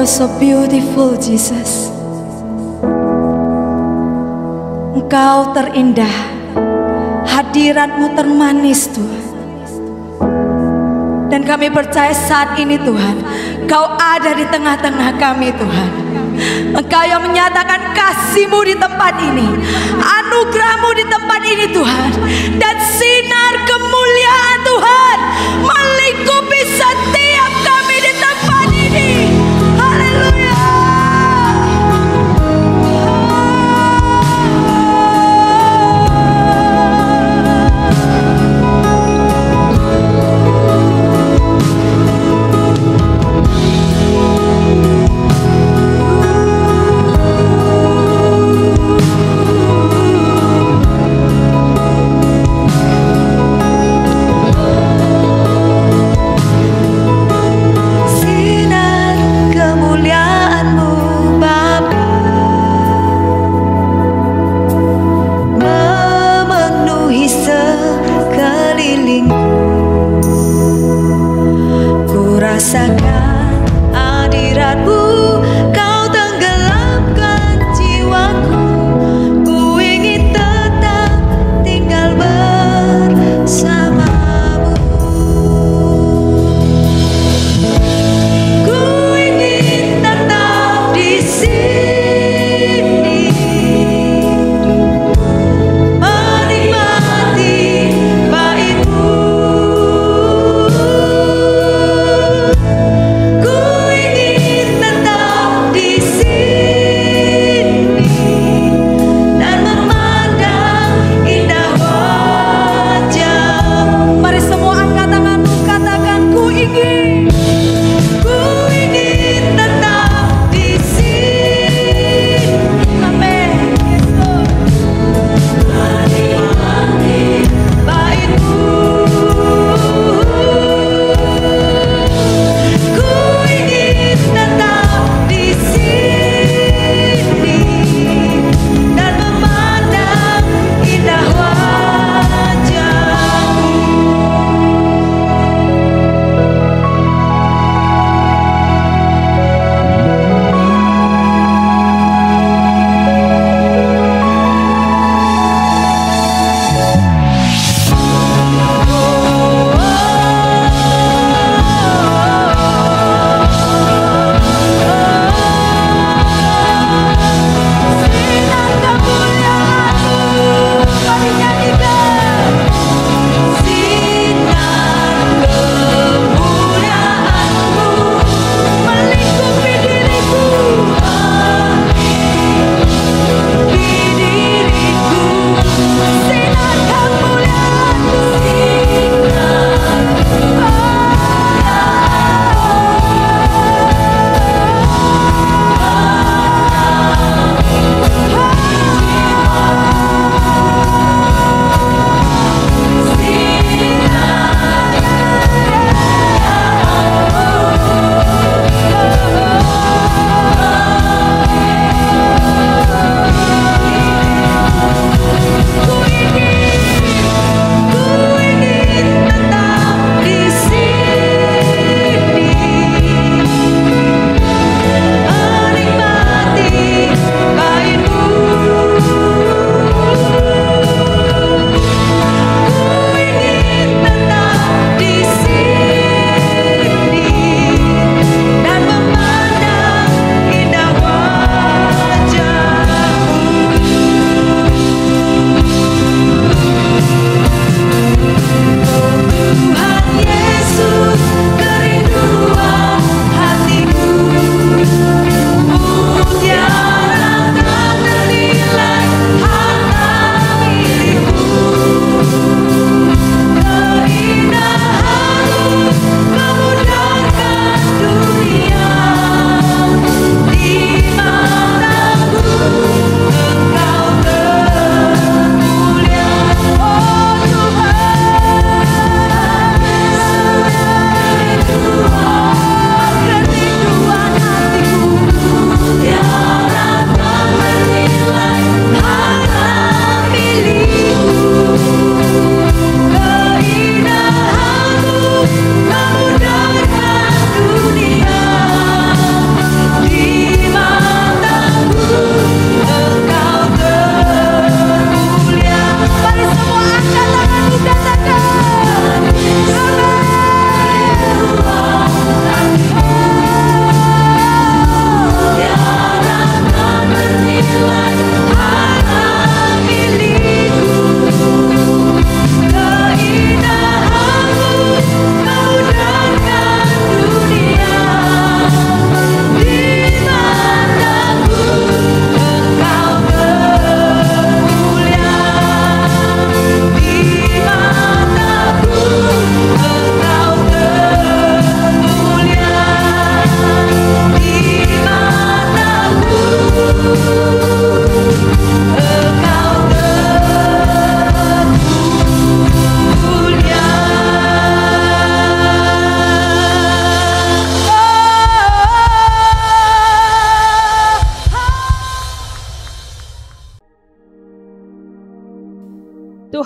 You're so beautiful, Jesus. Engkau terindah, hadirat-Mu termanis, Tuhan. Dan kami percaya saat ini, Tuhan, Kau ada di tengah-tengah kami, Tuhan. Engkau yang menyatakan kasih-Mu di tempat ini, anugerah-Mu di tempat ini, Tuhan. Dan sinar kemuliaan Tuhan melingkupi setiap kami di tempat ini. Haleluya. Rasakan hadirat-Mu, Kau tenggelamkan jiwaku. Ku ingin tetap tinggal bersama-Mu. Ku ingin tetap di sini, menikmati bait-Mu.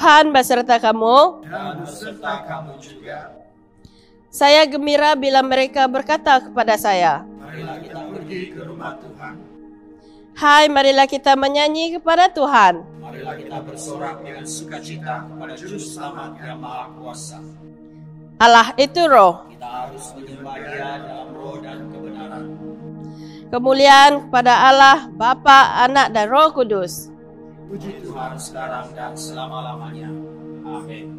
Tuhan beserta kamu. Dan beserta kamu juga. Saya gembira bila mereka berkata kepada saya, Marilah kita pergi ke rumah Tuhan. hai, marilah kita menyanyi kepada Tuhan. Marilah kita bersorak dengan sukacita kepada Juru Selamat yang Maha Kuasa. Allah itu roh. Kita harus menyembah Dia dalam roh dan kebenaran. Kemuliaan kepada Allah, Bapa, Anak, dan Roh Kudus. Puji Tuhan sekarang dan selama-lamanya. Amin.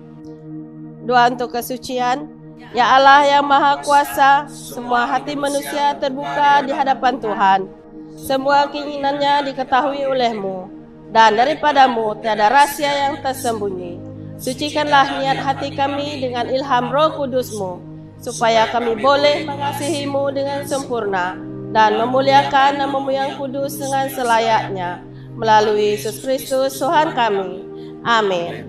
Doa untuk kesucian. Ya Allah yang Maha Kuasa, semua hati manusia terbuka di hadapan Tuhan. Semua keinginannya diketahui oleh-Mu, dan daripadamu tiada rahasia yang tersembunyi. Sucikanlah niat hati kami dengan ilham Roh Kudus-Mu, supaya kami boleh mengasihi-Mu dengan sempurna dan memuliakan nama-Mu yang kudus dengan selayaknya, melalui Yesus Kristus Tuhan kami. Amin.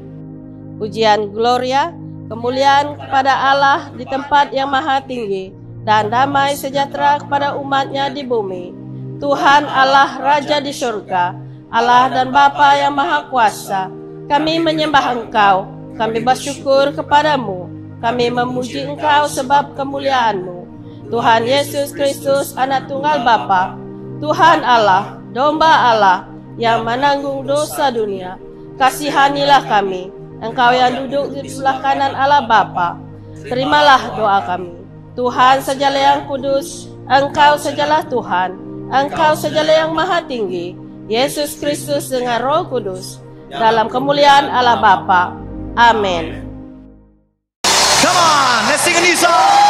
Pujian Gloria, kemuliaan kepada Allah di tempat yang maha tinggi, dan damai sejahtera kepada umat-Nya di bumi. Tuhan Allah Raja di surga, Allah dan Bapa yang Maha Kuasa, kami menyembah Engkau, kami bersyukur kepadamu, kami memuji Engkau sebab kemuliaan-Mu. Tuhan Yesus Kristus, Anak Tunggal Bapa, Tuhan Allah, Domba Allah, yang menanggung dosa dunia, kasihanilah kami, Engkau yang duduk di sebelah kanan Allah Bapa. Terimalah doa kami. Tuhan sajalah yang kudus, Engkau sajalah Tuhan, Engkau sajalah yang maha tinggi, Yesus Kristus dengan Roh Kudus, dalam kemuliaan Allah Bapa. Amin. Come on, let's sing a new song.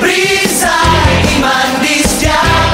Beri saya iman di setiap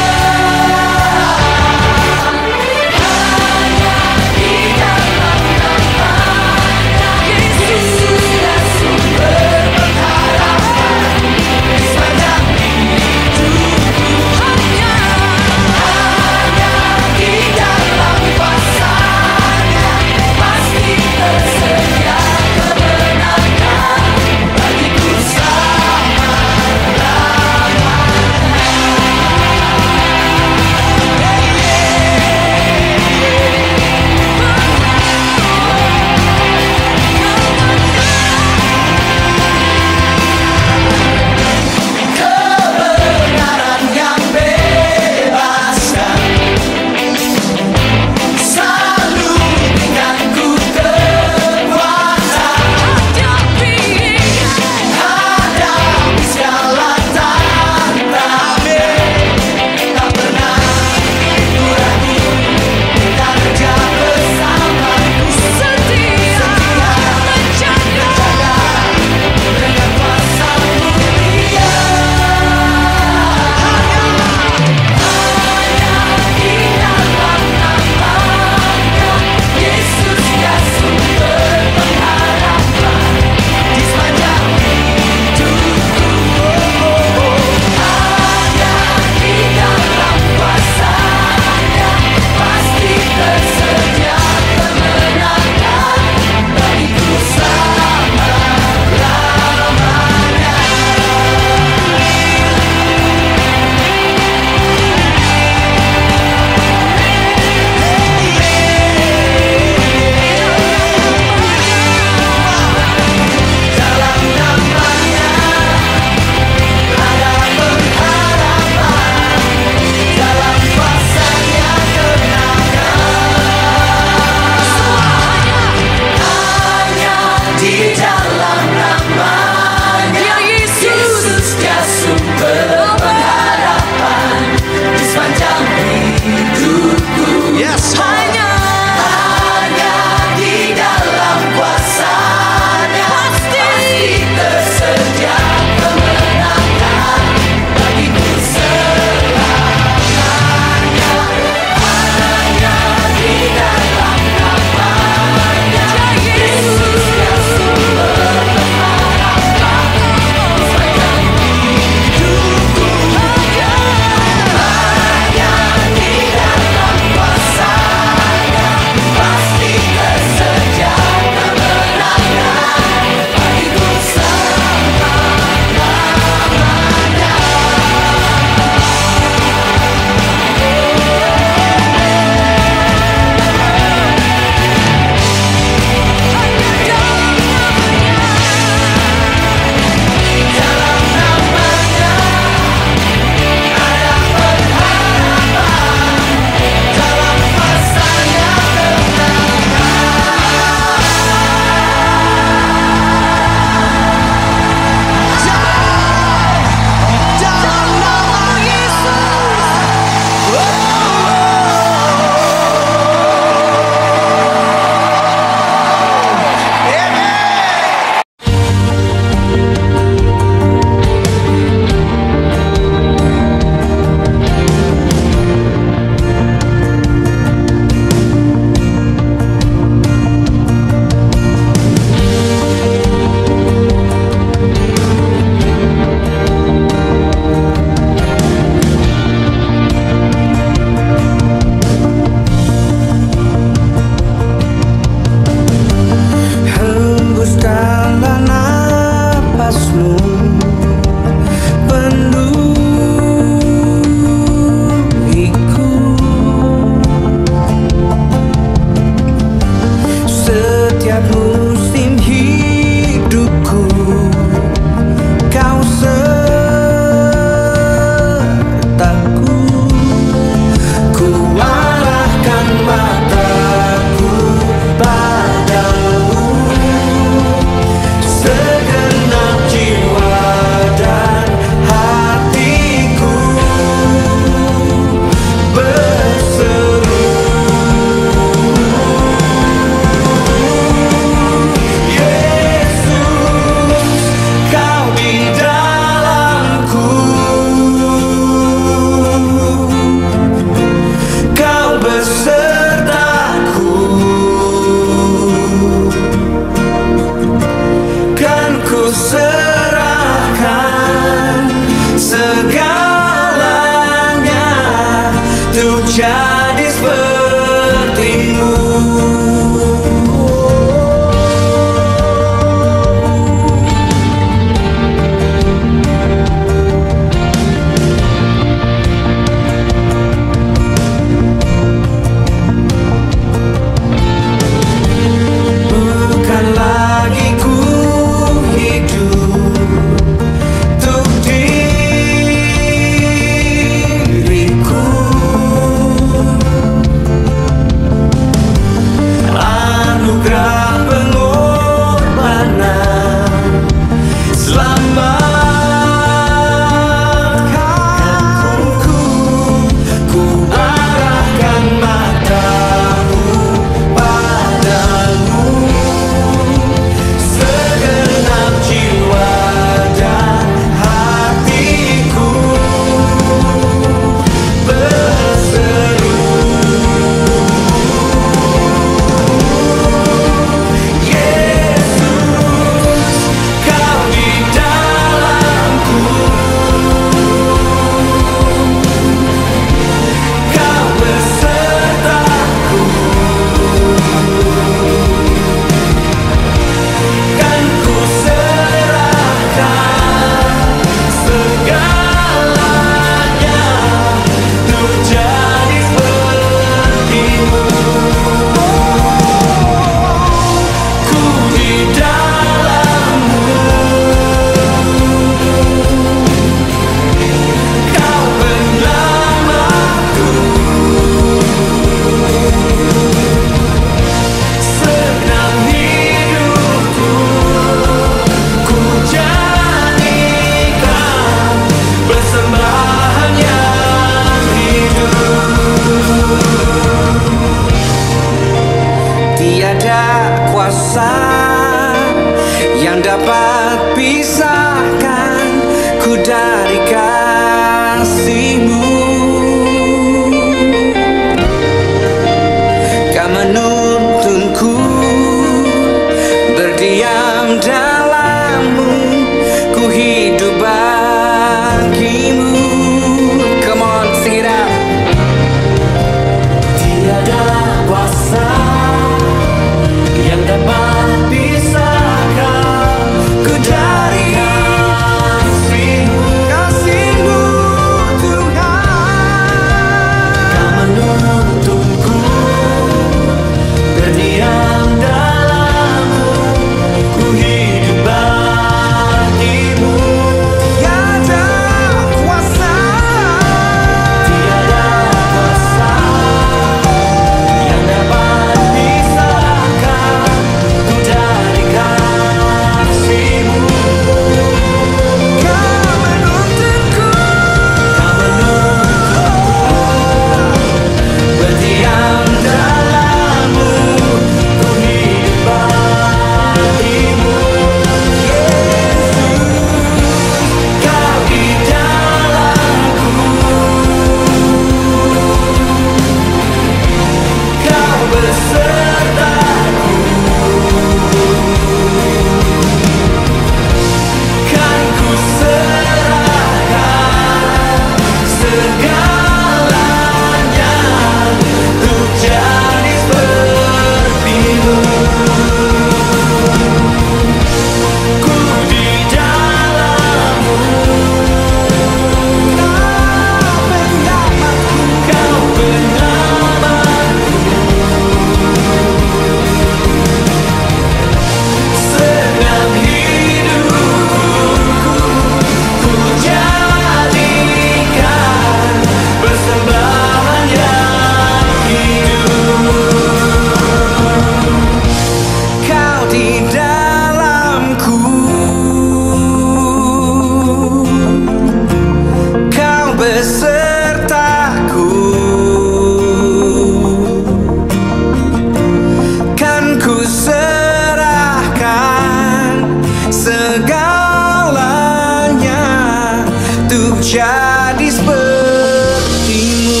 untuk jadi sepertimu.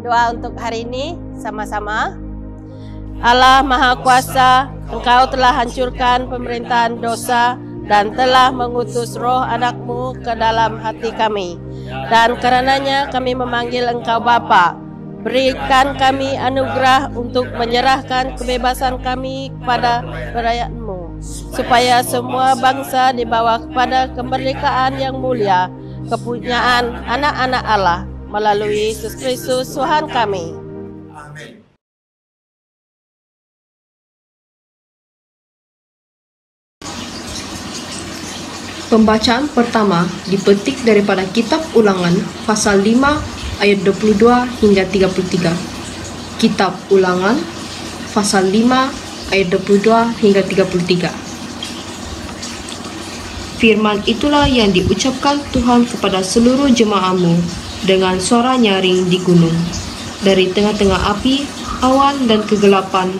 Doa untuk hari ini sama-sama. Allah Maha Kuasa, Engkau telah hancurkan pemerintahan dosa dan telah mengutus roh anak-Mu ke dalam hati kami. Dan karenanya kami memanggil Engkau Bapa. Berikan kami anugerah untuk menyerahkan kebebasan kami kepada perayaan-Mu, supaya semua bangsa dibawa kepada kemerdekaan yang mulia, kepunyaan anak-anak Allah, melalui Yesus Kristus Tuhan kami. Amin. Pembacaan pertama dipetik daripada Kitab Ulangan pasal 5 ayat 22 hingga 33. Kitab Ulangan pasal 5 ayat 22 hingga 33. Firman itulah yang diucapkan Tuhan kepada seluruh jemaah-Mu dengan suara nyaring di gunung, dari tengah-tengah api, awan dan kegelapan,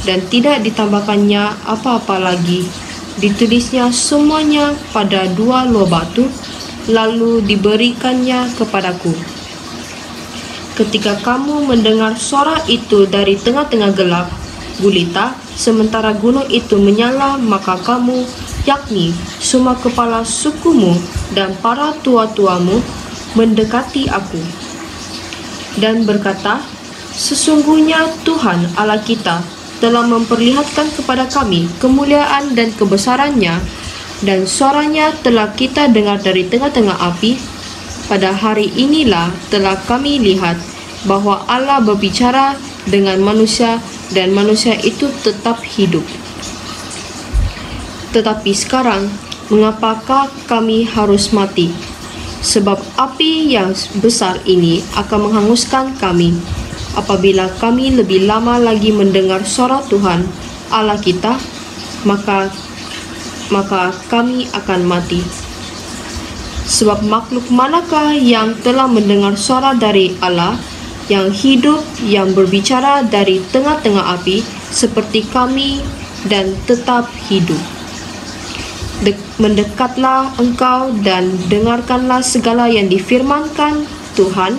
dan tidak ditambahkannya apa-apa lagi. Ditulisnya semuanya pada 2 luah batu, lalu diberikannya kepadaku. Ketika kamu mendengar suara itu dari tengah-tengah gelap gulita, sementara gunung itu menyala, maka kamu, yakni semua kepala sukumu dan para tua-tuamu, mendekati aku dan berkata, sesungguhnya Tuhan Allah kita telah memperlihatkan kepada kami kemuliaan dan kebesarannya, dan suaranya telah kita dengar dari tengah-tengah api. Pada hari inilah telah kami lihat bahwa Allah berbicara dengan manusia, dan manusia itu tetap hidup. Tetapi sekarang, mengapakah kami harus mati? Sebab api yang besar ini akan menghanguskan kami. Apabila kami lebih lama lagi mendengar suara Tuhan Allah kita, maka kami akan mati. Sebab makhluk manakah yang telah mendengar suara dari Allah yang hidup, yang berbicara dari tengah-tengah api seperti kami dan tetap hidup? Mendekatlah engkau dan dengarkanlah segala yang difirmankan Tuhan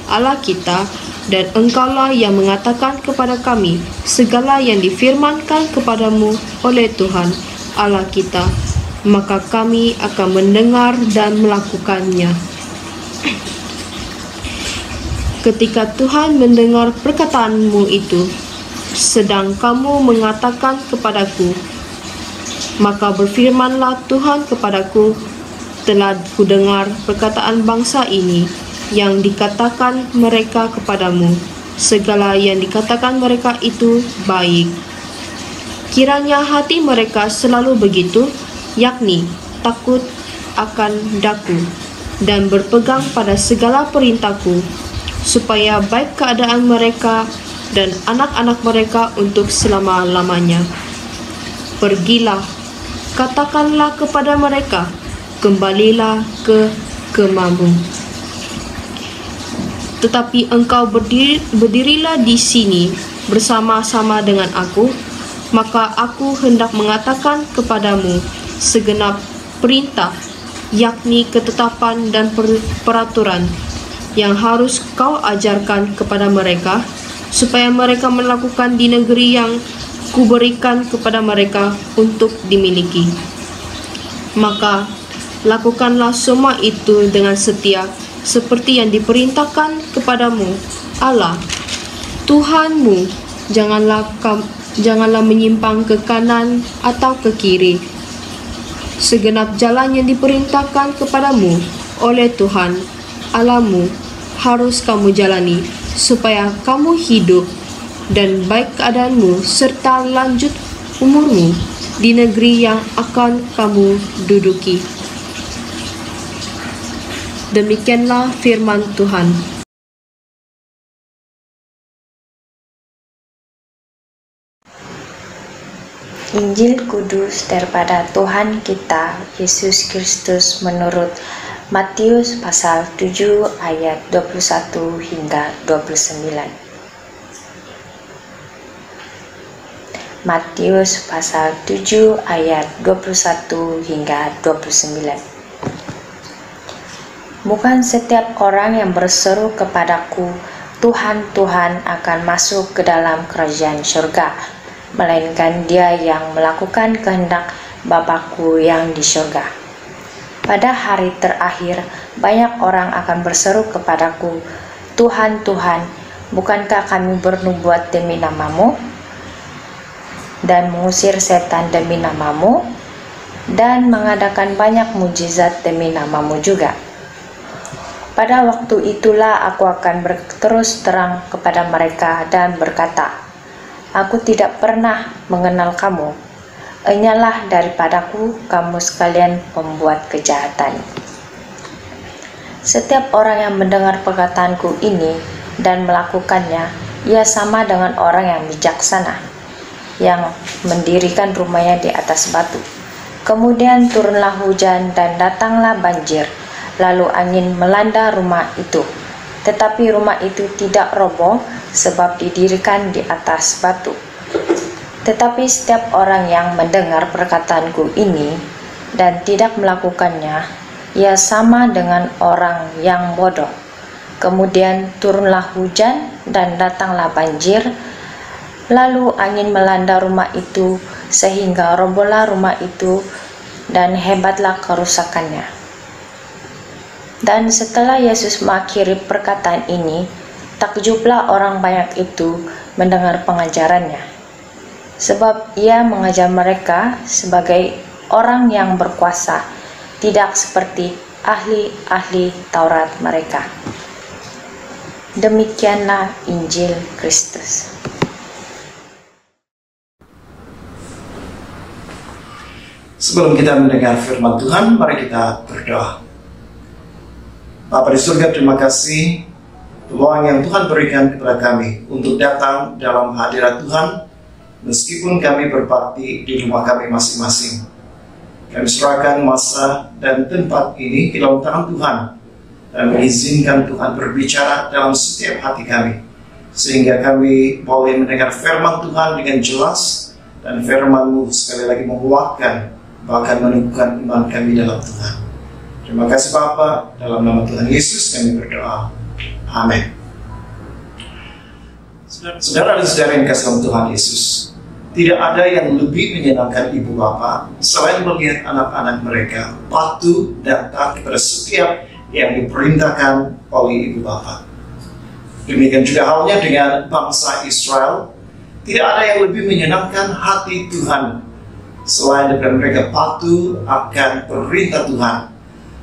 Allah kita, dan engkaulah yang mengatakan kepada kami segala yang difirmankan kepadamu oleh Tuhan Allah kita, maka kami akan mendengar dan melakukannya. Ketika Tuhan mendengar perkataanmu itu, sedang kamu mengatakan kepadaku, maka berfirmanlah Tuhan kepadaku, telah kudengar perkataan bangsa ini yang dikatakan mereka kepadamu. Segala yang dikatakan mereka itu baik. Kiranya hati mereka selalu begitu, yakni takut akan daku dan berpegang pada segala perintahku, supaya baik keadaan mereka dan anak-anak mereka untuk selama-lamanya. Pergilah, katakanlah kepada mereka, kembalilah ke kemahmu. Tetapi engkau berdirilah di sini bersama-sama dengan aku, maka aku hendak mengatakan kepadamu segenap perintah, yakni ketetapan dan peraturan yang harus kau ajarkan kepada mereka, supaya mereka melakukan di negeri yang kuberikan kepada mereka untuk dimiliki. Maka lakukanlah semua itu dengan setia, seperti yang diperintahkan kepadamu Allah Tuhanmu. Janganlah menyimpang ke kanan atau ke kiri. Segenap jalan yang diperintahkan kepadamu oleh Tuhan Allahmu harus kamu jalani, supaya kamu hidup dan baik keadaanmu serta lanjut umurmu di negeri yang akan kamu duduki. Demikianlah firman Tuhan. Injil Kudus daripada Tuhan kita Yesus Kristus menurut Matius pasal 7 ayat 21 hingga 29. Matius pasal 7 ayat 21 hingga 29. Bukan setiap orang yang berseru kepadaku, Tuhan, Tuhan, akan masuk ke dalam kerajaan surga, melainkan dia yang melakukan kehendak Bapa-Ku yang di surga. Pada hari terakhir, banyak orang akan berseru kepadaku, Tuhan, Tuhan, bukankah kami bernubuat demi nama-Mu dan mengusir setan demi nama-Mu dan mengadakan banyak mujizat demi nama-Mu juga? Pada waktu itulah aku akan berterus terang kepada mereka dan berkata, aku tidak pernah mengenal kamu. Enyalah daripadaku, kamu sekalian pembuat kejahatan. Setiap orang yang mendengar perkataanku ini dan melakukannya, ia sama dengan orang yang bijaksana, yang mendirikan rumahnya di atas batu. Kemudian turunlah hujan dan datanglah banjir. Lalu angin melanda rumah itu, tetapi rumah itu tidak roboh sebab didirikan di atas batu. Tetapi setiap orang yang mendengar perkataanku ini dan tidak melakukannya, ia sama dengan orang yang bodoh. Kemudian turunlah hujan dan datanglah banjir, lalu angin melanda rumah itu sehingga robohlah rumah itu dan hebatlah kerusakannya. Dan setelah Yesus mengakhiri perkataan ini, takjublah orang banyak itu mendengar pengajarannya, sebab ia mengajar mereka sebagai orang yang berkuasa, tidak seperti ahli-ahli Taurat mereka. Demikianlah Injil Kristus. Sebelum kita mendengar firman Tuhan, mari kita berdoa. Bapa di surga, terima kasih peluang yang Tuhan berikan kepada kami untuk datang dalam hadirat Tuhan, meskipun kami berbakti di rumah kami masing-masing. Kami serahkan masa dan tempat ini ke dalam tangan Tuhan dan mengizinkan Tuhan berbicara dalam setiap hati kami, sehingga kami boleh mendengar firman Tuhan dengan jelas, dan firman-Mu sekali lagi menguatkan bahkan menumbuhkan iman kami dalam Tuhan. Terima kasih Bapa, dalam nama Tuhan Yesus kami berdoa. Amin. Saudara dan saudara yang kasih dalam Tuhan Yesus, tidak ada yang lebih menyenangkan ibu bapa selain melihat anak-anak mereka patuh dan taat kepada setiap yang diperintahkan oleh ibu bapa. Demikian juga halnya dengan bangsa Israel. Tidak ada yang lebih menyenangkan hati Tuhan selain daripada mereka patuh akan perintah Tuhan.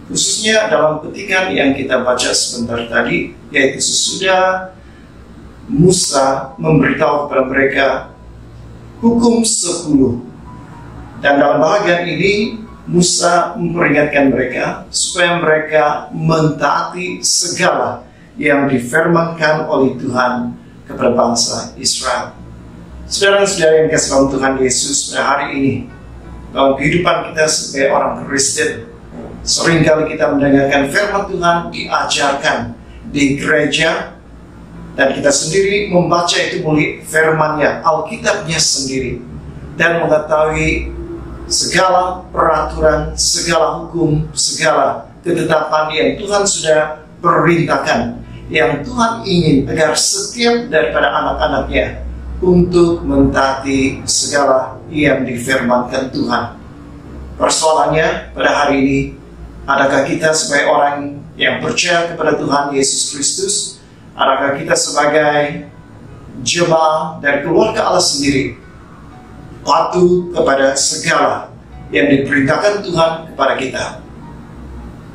Khususnya dalam petikan yang kita baca sebentar tadi, yaitu sesudah Musa memberitahu kepada mereka hukum 10. Dan dalam bahagian ini Musa memperingatkan mereka supaya mereka mentaati segala yang difirmankan oleh Tuhan kepada bangsa Israel. Saudara-saudara yang kasih dalam Tuhan Yesus, pada hari ini dalam kehidupan kita sebagai orang Kristen, seringkali kita mendengarkan firman Tuhan diajarkan di gereja, dan kita sendiri membaca itu melalui firman-Nya, Alkitabnya sendiri, dan mengetahui segala peraturan, segala hukum, segala ketetapan yang Tuhan sudah perintahkan, yang Tuhan ingin agar setiap daripada anak-anak-Nya untuk mentaati segala yang difirmankan Tuhan. Persoalannya pada hari ini, adakah kita sebagai orang yang percaya kepada Tuhan Yesus Kristus, adakah kita sebagai jemaat dari keluarga Allah sendiri patuh kepada segala yang diperintahkan Tuhan kepada kita?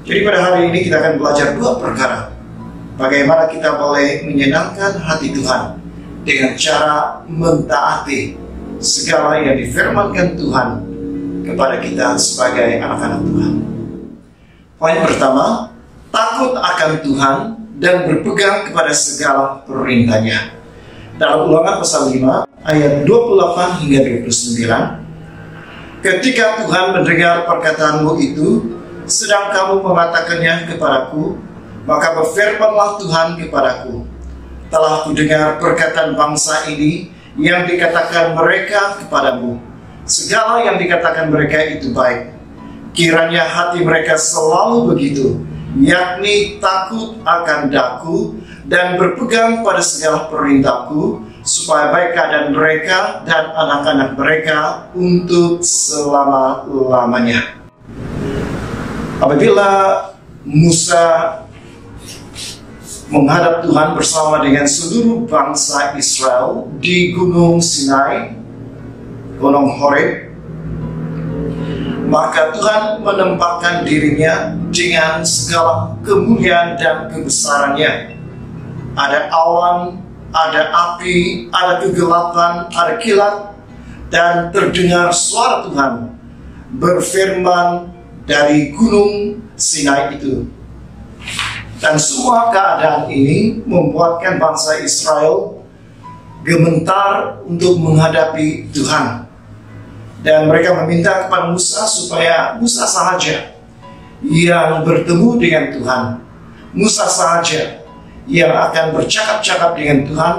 Jadi pada hari ini kita akan belajar dua perkara. Bagaimana kita boleh menyenangkan hati Tuhan dengan cara mentaati segala yang difirmankan Tuhan kepada kita sebagai anak-anak Tuhan. Poin pertama, takut akan Tuhan dan berpegang kepada segala perintah-Nya. Dalam Ulangan pasal 5 ayat 28 hingga 29, ketika Tuhan mendengar perkataanmu itu, sedang kamu mengatakannya kepadaku, maka berfirmanlah Tuhan kepadaku, telah kudengar perkataan bangsa ini yang dikatakan mereka kepadamu. Segala yang dikatakan mereka itu baik. Kiranya hati mereka selalu begitu, yakni takut akan Daku dan berpegang pada segala perintahku, supaya baik keadaan mereka dan anak-anak mereka untuk selama-lamanya. Apabila Musa menghadap Tuhan bersama dengan seluruh bangsa Israel di Gunung Sinai, Gunung Horeb, maka Tuhan menempatkan dirinya dengan segala kemuliaan dan kebesarannya. Ada awan, ada api, ada kegelapan, ada kilat, dan terdengar suara Tuhan berfirman dari Gunung Sinai itu. Dan semua keadaan ini membuatkan bangsa Israel gemetar untuk menghadapi Tuhan. Dan mereka meminta kepada Musa supaya Musa sahaja yang bertemu dengan Tuhan. Musa sahaja yang akan bercakap-cakap dengan Tuhan,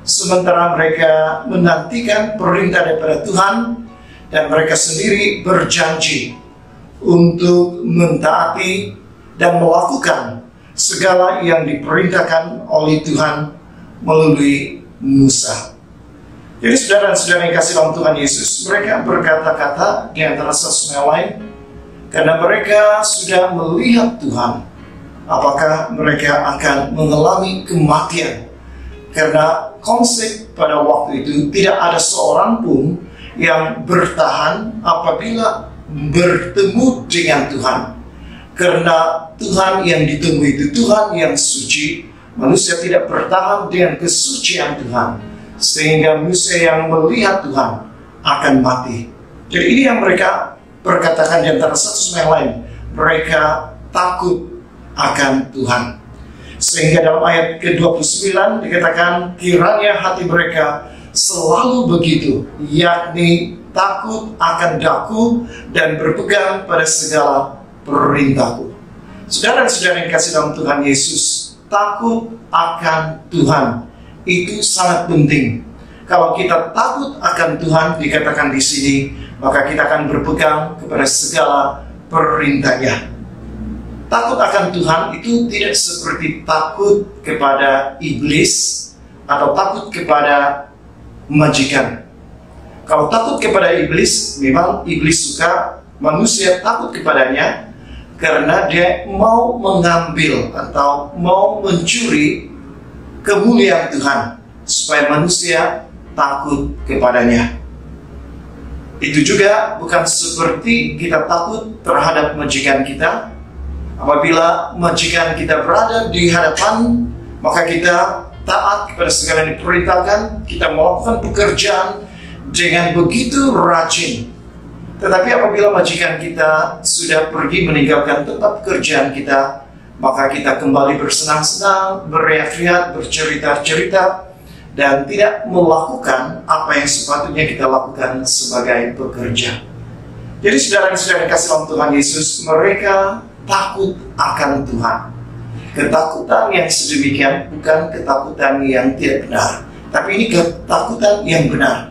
sementara mereka menantikan perintah daripada Tuhan, dan mereka sendiri berjanji untuk mentaati dan melakukan segala yang diperintahkan oleh Tuhan melalui Musa. Jadi saudara-saudara yang kasih dalam Tuhan Yesus, mereka berkata-kata di antara satu sama lain karena mereka sudah melihat Tuhan. Apakah mereka akan mengalami kematian? Karena konsep pada waktu itu tidak ada seorang pun yang bertahan apabila bertemu dengan Tuhan. Karena Tuhan yang ditemui itu Tuhan yang suci, manusia tidak bertahan dengan kesucian Tuhan, sehingga manusia yang melihat Tuhan akan mati. Jadi ini yang mereka perkatakan di antara satu sama yang lain. Mereka takut akan Tuhan. Sehingga dalam ayat ke-29 dikatakan, kiranya hati mereka selalu begitu, yakni takut akan Daku dan berpegang pada segala perintahku. Saudara-saudara yang kasih dalam Tuhan Yesus, takut akan Tuhan itu sangat penting. Kalau kita takut akan Tuhan, dikatakan di sini, maka kita akan berpegang kepada segala perintahnya. Takut akan Tuhan itu tidak seperti takut kepada iblis atau takut kepada majikan. Kalau takut kepada iblis, memang iblis suka manusia takut kepadanya karena dia mau mengambil atau mau mencuri kemuliaan Tuhan supaya manusia takut kepadanya. Itu juga bukan seperti kita takut terhadap majikan kita. Apabila majikan kita berada di hadapan, maka kita taat kepada segala yang diperintahkan, kita melakukan pekerjaan dengan begitu rajin. Tetapi apabila majikan kita sudah pergi meninggalkan tempat pekerjaan kita, maka kita kembali bersenang-senang, beriak-riak, bercerita-cerita, dan tidak melakukan apa yang sepatutnya kita lakukan sebagai pekerja. Jadi saudara-saudara yang kasih dalam Tuhan Yesus, mereka takut akan Tuhan. Ketakutan yang sedemikian bukan ketakutan yang tidak benar, tapi ini ketakutan yang benar.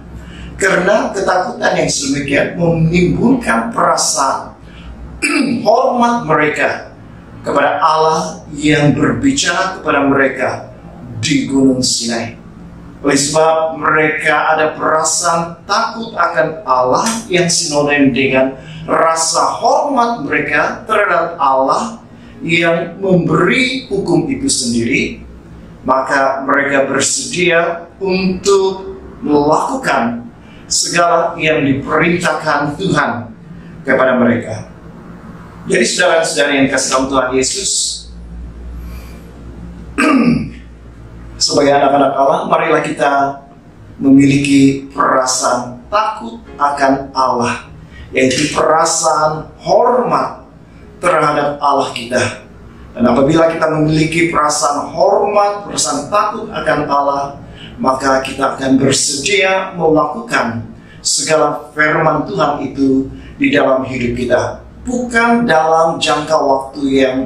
Karena ketakutan yang sedemikian menimbulkan perasaan hormat mereka kepada Allah yang berbicara kepada mereka di Gunung Sinai. Oleh sebab mereka ada perasaan takut akan Allah yang sinonim dengan rasa hormat mereka terhadap Allah yang memberi hukum itu sendiri, maka mereka bersedia untuk melakukan segala yang diperintahkan Tuhan kepada mereka. Jadi saudara-saudara yang kasih dalam Tuhan Yesus, sebagai anak-anak Allah, marilah kita memiliki perasaan takut akan Allah, yaitu perasaan hormat terhadap Allah kita. Dan apabila kita memiliki perasaan hormat, perasaan takut akan Allah, maka kita akan bersedia melakukan segala firman Tuhan itu di dalam hidup kita. Bukan dalam jangka waktu yang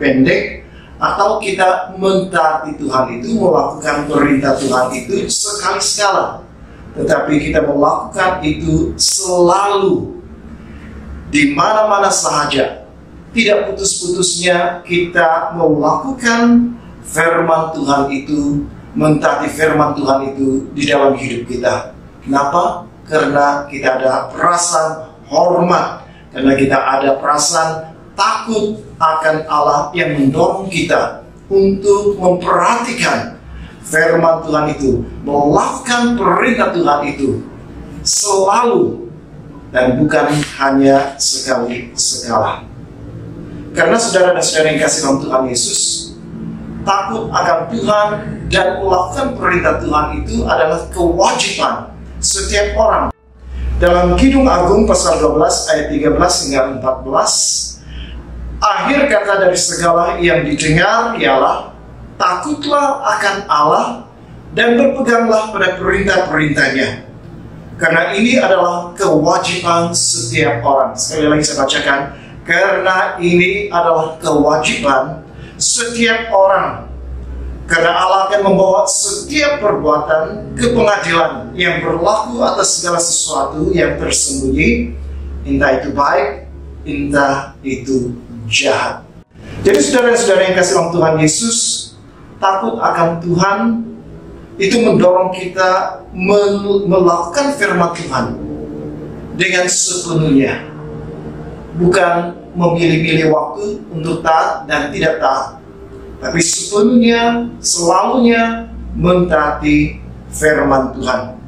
pendek atau kita mentaati Tuhan itu, melakukan perintah Tuhan itu sekali-sekala, tetapi kita melakukan itu selalu, di mana-mana sahaja, tidak putus-putusnya kita melakukan firman Tuhan itu, mentaati firman Tuhan itu di dalam hidup kita. Kenapa? Karena kita ada perasaan hormat, karena kita ada perasaan takut akan Allah yang mendorong kita untuk memperhatikan firman Tuhan itu, melakukan perintah Tuhan itu selalu dan bukan hanya sekali-sekala. Karena saudara dan saudara yang kasih dalam Tuhan Yesus, takut akan Tuhan dan melakukan perintah Tuhan itu adalah kewajiban setiap orang. Dalam Kidung Agung pasal 12 ayat 13 hingga 14, akhir kata dari segala yang didengar ialah, takutlah akan Allah dan berpeganglah pada perintah-perintahnya. Karena ini adalah kewajiban setiap orang. Sekali lagi saya bacakan. Karena ini adalah kewajiban setiap orang. Karena Allah akan membawa setiap perbuatan ke pengadilan yang berlaku atas segala sesuatu yang tersembunyi, entah itu baik, entah itu jahat. Jadi saudara-saudara yang kasih dalam Tuhan Yesus, takut akan Tuhan itu mendorong kita melakukan firman Tuhan dengan sepenuhnya, bukan memilih-milih waktu untuk taat dan tidak taat, tapi sepenuhnya, selalunya mentaati firman Tuhan.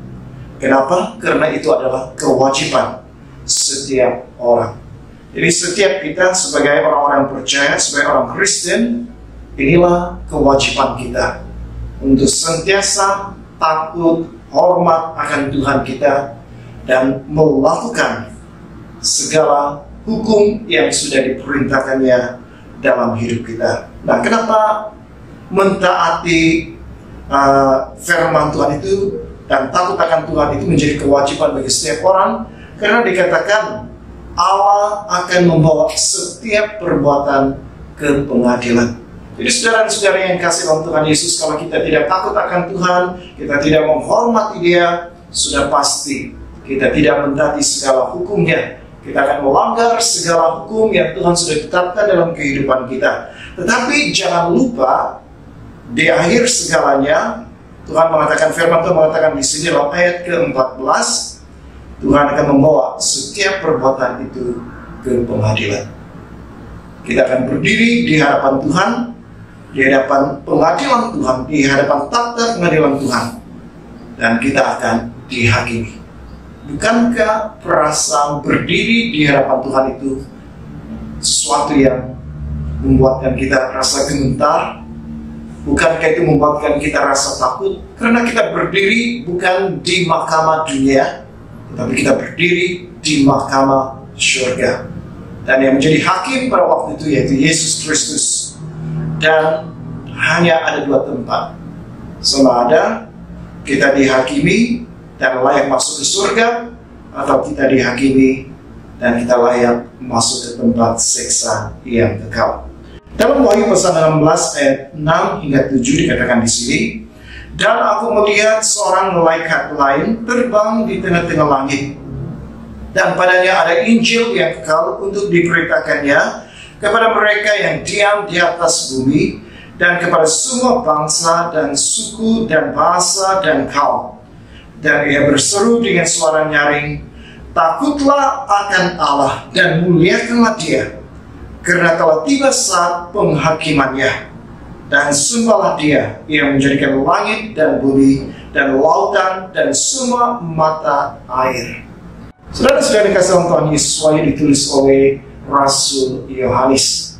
Kenapa? Karena itu adalah kewajiban setiap orang. Jadi setiap kita sebagai orang-orang percaya, sebagai orang Kristen, inilah kewajiban kita untuk senantiasa takut, hormat akan Tuhan kita, dan melakukan segala hukum yang sudah diperintahkannya dalam hidup kita. Nah, kenapa mentaati firman Tuhan itu dan takut akan Tuhan itu menjadi kewajiban bagi setiap orang? Karena dikatakan Allah akan membawa setiap perbuatan ke pengadilan. Jadi saudara-saudara yang kasih dalam Tuhan Yesus, kalau kita tidak takut akan Tuhan, kita tidak menghormati Dia, sudah pasti kita tidak mentaati segala hukumnya. Kita akan melanggar segala hukum yang Tuhan sudah tetapkan dalam kehidupan kita. Tetapi jangan lupa, di akhir segalanya, Tuhan mengatakan, firman Tuhan mengatakan di sini dalam ayat ke-14, Tuhan akan membawa setiap perbuatan itu ke pengadilan. Kita akan berdiri di hadapan Tuhan, di hadapan pengadilan Tuhan, di hadapan takhta pengadilan Tuhan, dan kita akan dihakimi. Bukankah perasaan berdiri di hadapan Tuhan itu sesuatu yang membuatkan kita rasa gemetar? Bukankah itu membuatkan kita rasa takut? Karena kita berdiri bukan di mahkamah dunia, tapi kita berdiri di mahkamah surga. Dan yang menjadi hakim pada waktu itu yaitu Yesus Kristus. Dan hanya ada dua tempat. Sama ada kita dihakimi dan layak masuk ke surga, atau kita dihakimi dan kita layak masuk ke tempat siksa yang kekal. Dalam Wahyu pasal 16 ayat 6 hingga 7 dikatakan di sini, dan aku melihat seorang malaikat lain terbang di tengah-tengah langit, dan padanya ada Injil yang kekal untuk diberitakannya kepada mereka yang diam di atas bumi, dan kepada semua bangsa dan suku dan bahasa dan kaum. Dan ia berseru dengan suara nyaring, takutlah akan Allah dan muliakanlah Dia, karena telah tiba saat penghakimannya. Dan sembahlah Dia yang menjadikan langit dan bumi dan lautan dan semua mata air. Saudara-saudara yang kasih dalam Tuhan Yesus, Wahyu ditulis oleh Rasul Yohanes.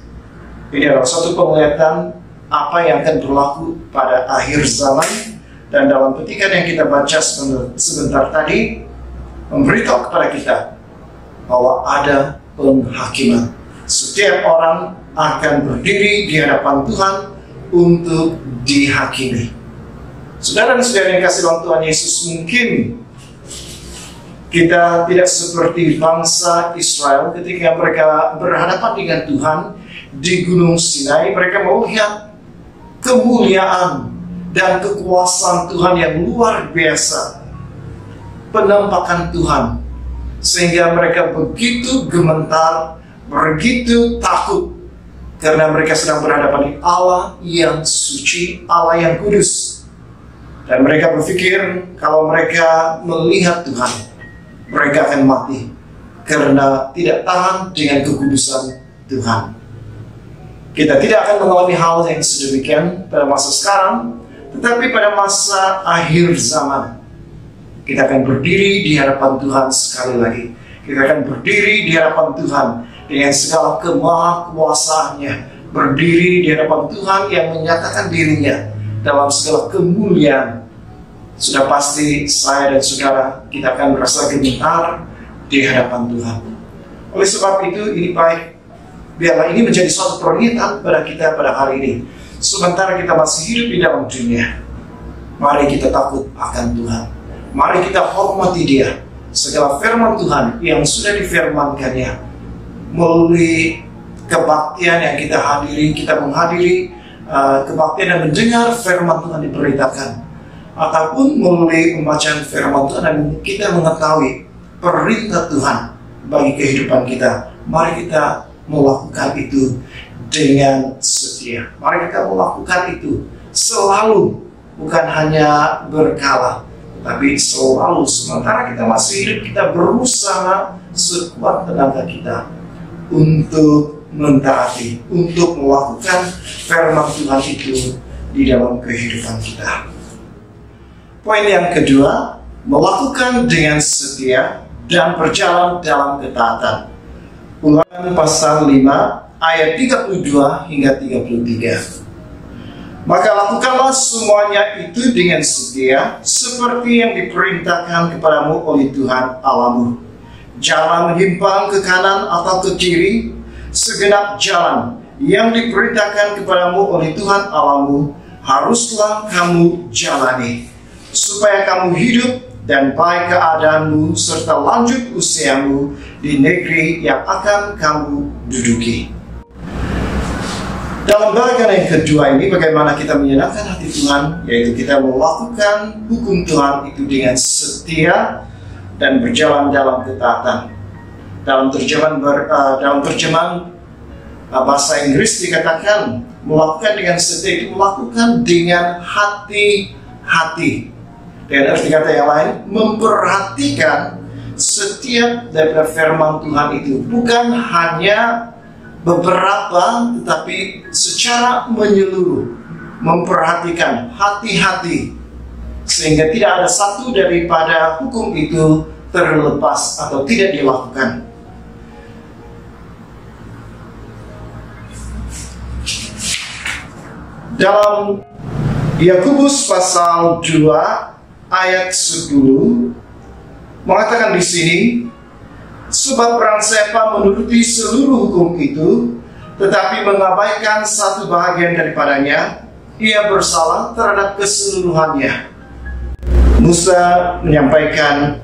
Ini adalah suatu penglihatan apa yang akan berlaku pada akhir zaman. Dan dalam petikan yang kita baca sebentar tadi, memberitahu kepada kita bahwa ada penghakiman. Setiap orang akan berdiri di hadapan Tuhan untuk dihakimi. Saudara dan saudara yang kasih dalam Tuhan Yesus, mungkin kita tidak seperti bangsa Israel ketika mereka berhadapan dengan Tuhan di Gunung Sinai. Mereka melihat kemuliaan dan kekuasaan Tuhan yang luar biasa, penampakan Tuhan, sehingga mereka begitu gemetar, begitu takut, karena mereka sedang berhadapan dengan Allah yang suci, Allah yang kudus. Dan mereka berpikir kalau mereka melihat Tuhan, mereka akan mati karena tidak tahan dengan kekudusan Tuhan. Kita tidak akan mengalami hal yang sedemikian pada masa sekarang, tetapi pada masa akhir zaman kita akan berdiri di hadapan Tuhan sekali lagi. Kita akan berdiri di hadapan Tuhan dengan segala kemahakuasaannya, berdiri di hadapan Tuhan yang menyatakan dirinya dalam segala kemuliaan. Sudah pasti saya dan saudara kita akan merasa gemetar di hadapan Tuhan. Oleh sebab itu ini baik, biarlah ini menjadi suatu pernyataan pada kita pada hari ini. Sementara kita masih hidup di dalam dunia, mari kita takut akan Tuhan. Mari kita hormati Dia. Segala firman Tuhan yang sudah difirmankannya melalui kebaktian yang kita hadiri, kita menghadiri kebaktian dan mendengar firman Tuhan diberitakan, ataupun melalui pembacaan firman Tuhan dan kita mengetahui perintah Tuhan bagi kehidupan kita. Mari kita melakukan itu dengan setia. Mari kita melakukan itu selalu, bukan hanya berkala, tapi selalu. Sementara kita masih hidup, kita berusaha sekuat tenaga kita untuk mentaati, untuk melakukan firman Tuhan itu di dalam kehidupan kita. Poin yang kedua, melakukan dengan setia dan berjalan dalam ketaatan. Ulangan pasal 5 ayat 32 hingga 33. Maka lakukanlah semuanya itu dengan setia, seperti yang diperintahkan kepadamu oleh Tuhan Allahmu. Jangan menyimpang ke kanan atau ke kiri, segenap jalan yang diperintahkan kepadamu oleh Tuhan Allahmu haruslah kamu jalani, supaya kamu hidup dan baik keadaanmu serta lanjut usiamu di negeri yang akan kamu duduki. Dalam bagian yang kedua ini, bagaimana kita menyenangkan hati Tuhan, yaitu kita melakukan hukum Tuhan itu dengan setia dan berjalan dalam ketaatan. Dalam terjemahan bahasa Inggris dikatakan melakukan dengan setia itu melakukan dengan hati-hati. Dengan arti kata yang lain, memperhatikan setiap daripada firman Tuhan itu, bukan hanya beberapa, tetapi secara menyeluruh, memperhatikan hati-hati, sehingga tidak ada satu daripada hukum itu terlepas atau tidak dilakukan. Dalam Yakobus pasal 2 ayat 10 mengatakan di sini, sebab barang siapa menuruti seluruh hukum itu, tetapi mengabaikan satu bahagian daripadanya, ia bersalah terhadap keseluruhannya. Musa menyampaikan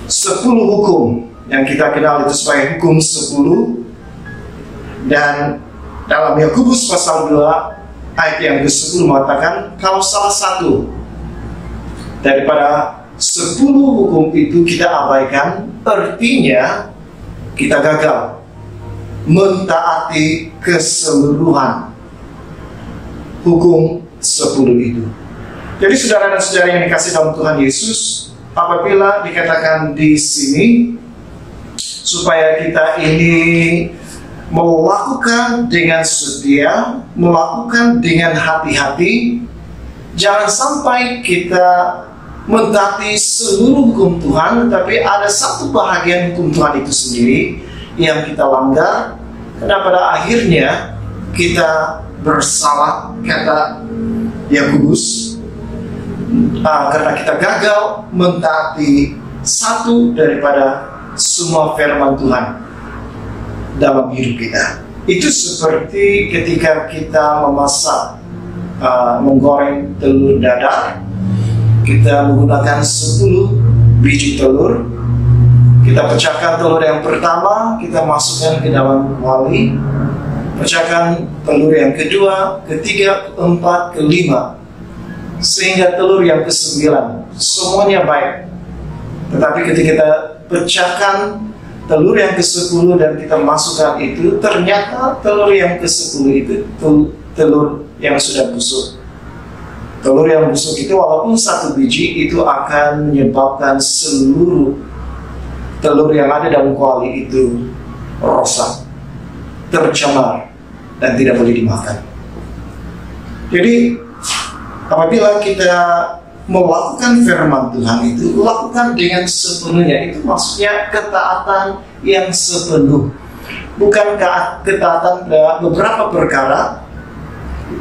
10 hukum yang kita kenal itu sebagai hukum 10, dan dalam Yakobus pasal 2 ayat yang ke-10 mengatakan, kalau salah satu daripada 10 hukum itu kita abaikan, artinya kita gagal mentaati keseluruhan hukum 10 itu. Jadi saudara dan saudara yang dikasih dalam Tuhan Yesus, apabila dikatakan di sini supaya kita ini melakukan dengan setia, melakukan dengan hati-hati, jangan sampai kita mentaati seluruh hukum Tuhan, tapi ada satu bahagian hukum Tuhan itu sendiri yang kita langgar, karena pada akhirnya kita bersalah, kata Yakobus, karena kita gagal mentaati satu daripada semua firman Tuhan dalam hidup kita. Itu seperti ketika kita memasak, menggoreng telur dadar. Kita menggunakan 10 biji telur. Kita pecahkan telur yang pertama, kita masukkan ke dalam kuali. Pecahkan telur yang kedua, ketiga, keempat, kelima, sehingga telur yang kesembilan. Semuanya baik. Tetapi ketika kita pecahkan telur yang ke-10 dan kita masukkan itu, ternyata telur yang ke-10 itu telur yang sudah busuk. Telur yang busuk itu walaupun satu biji itu akan menyebabkan seluruh telur yang ada dalam kuali itu rosak, tercemar, dan tidak boleh dimakan. Jadi apabila kita melakukan firman Tuhan itu, lakukan dengan sepenuhnya. Itu maksudnya ketaatan yang sepenuh, bukan ketaatan pada beberapa perkara.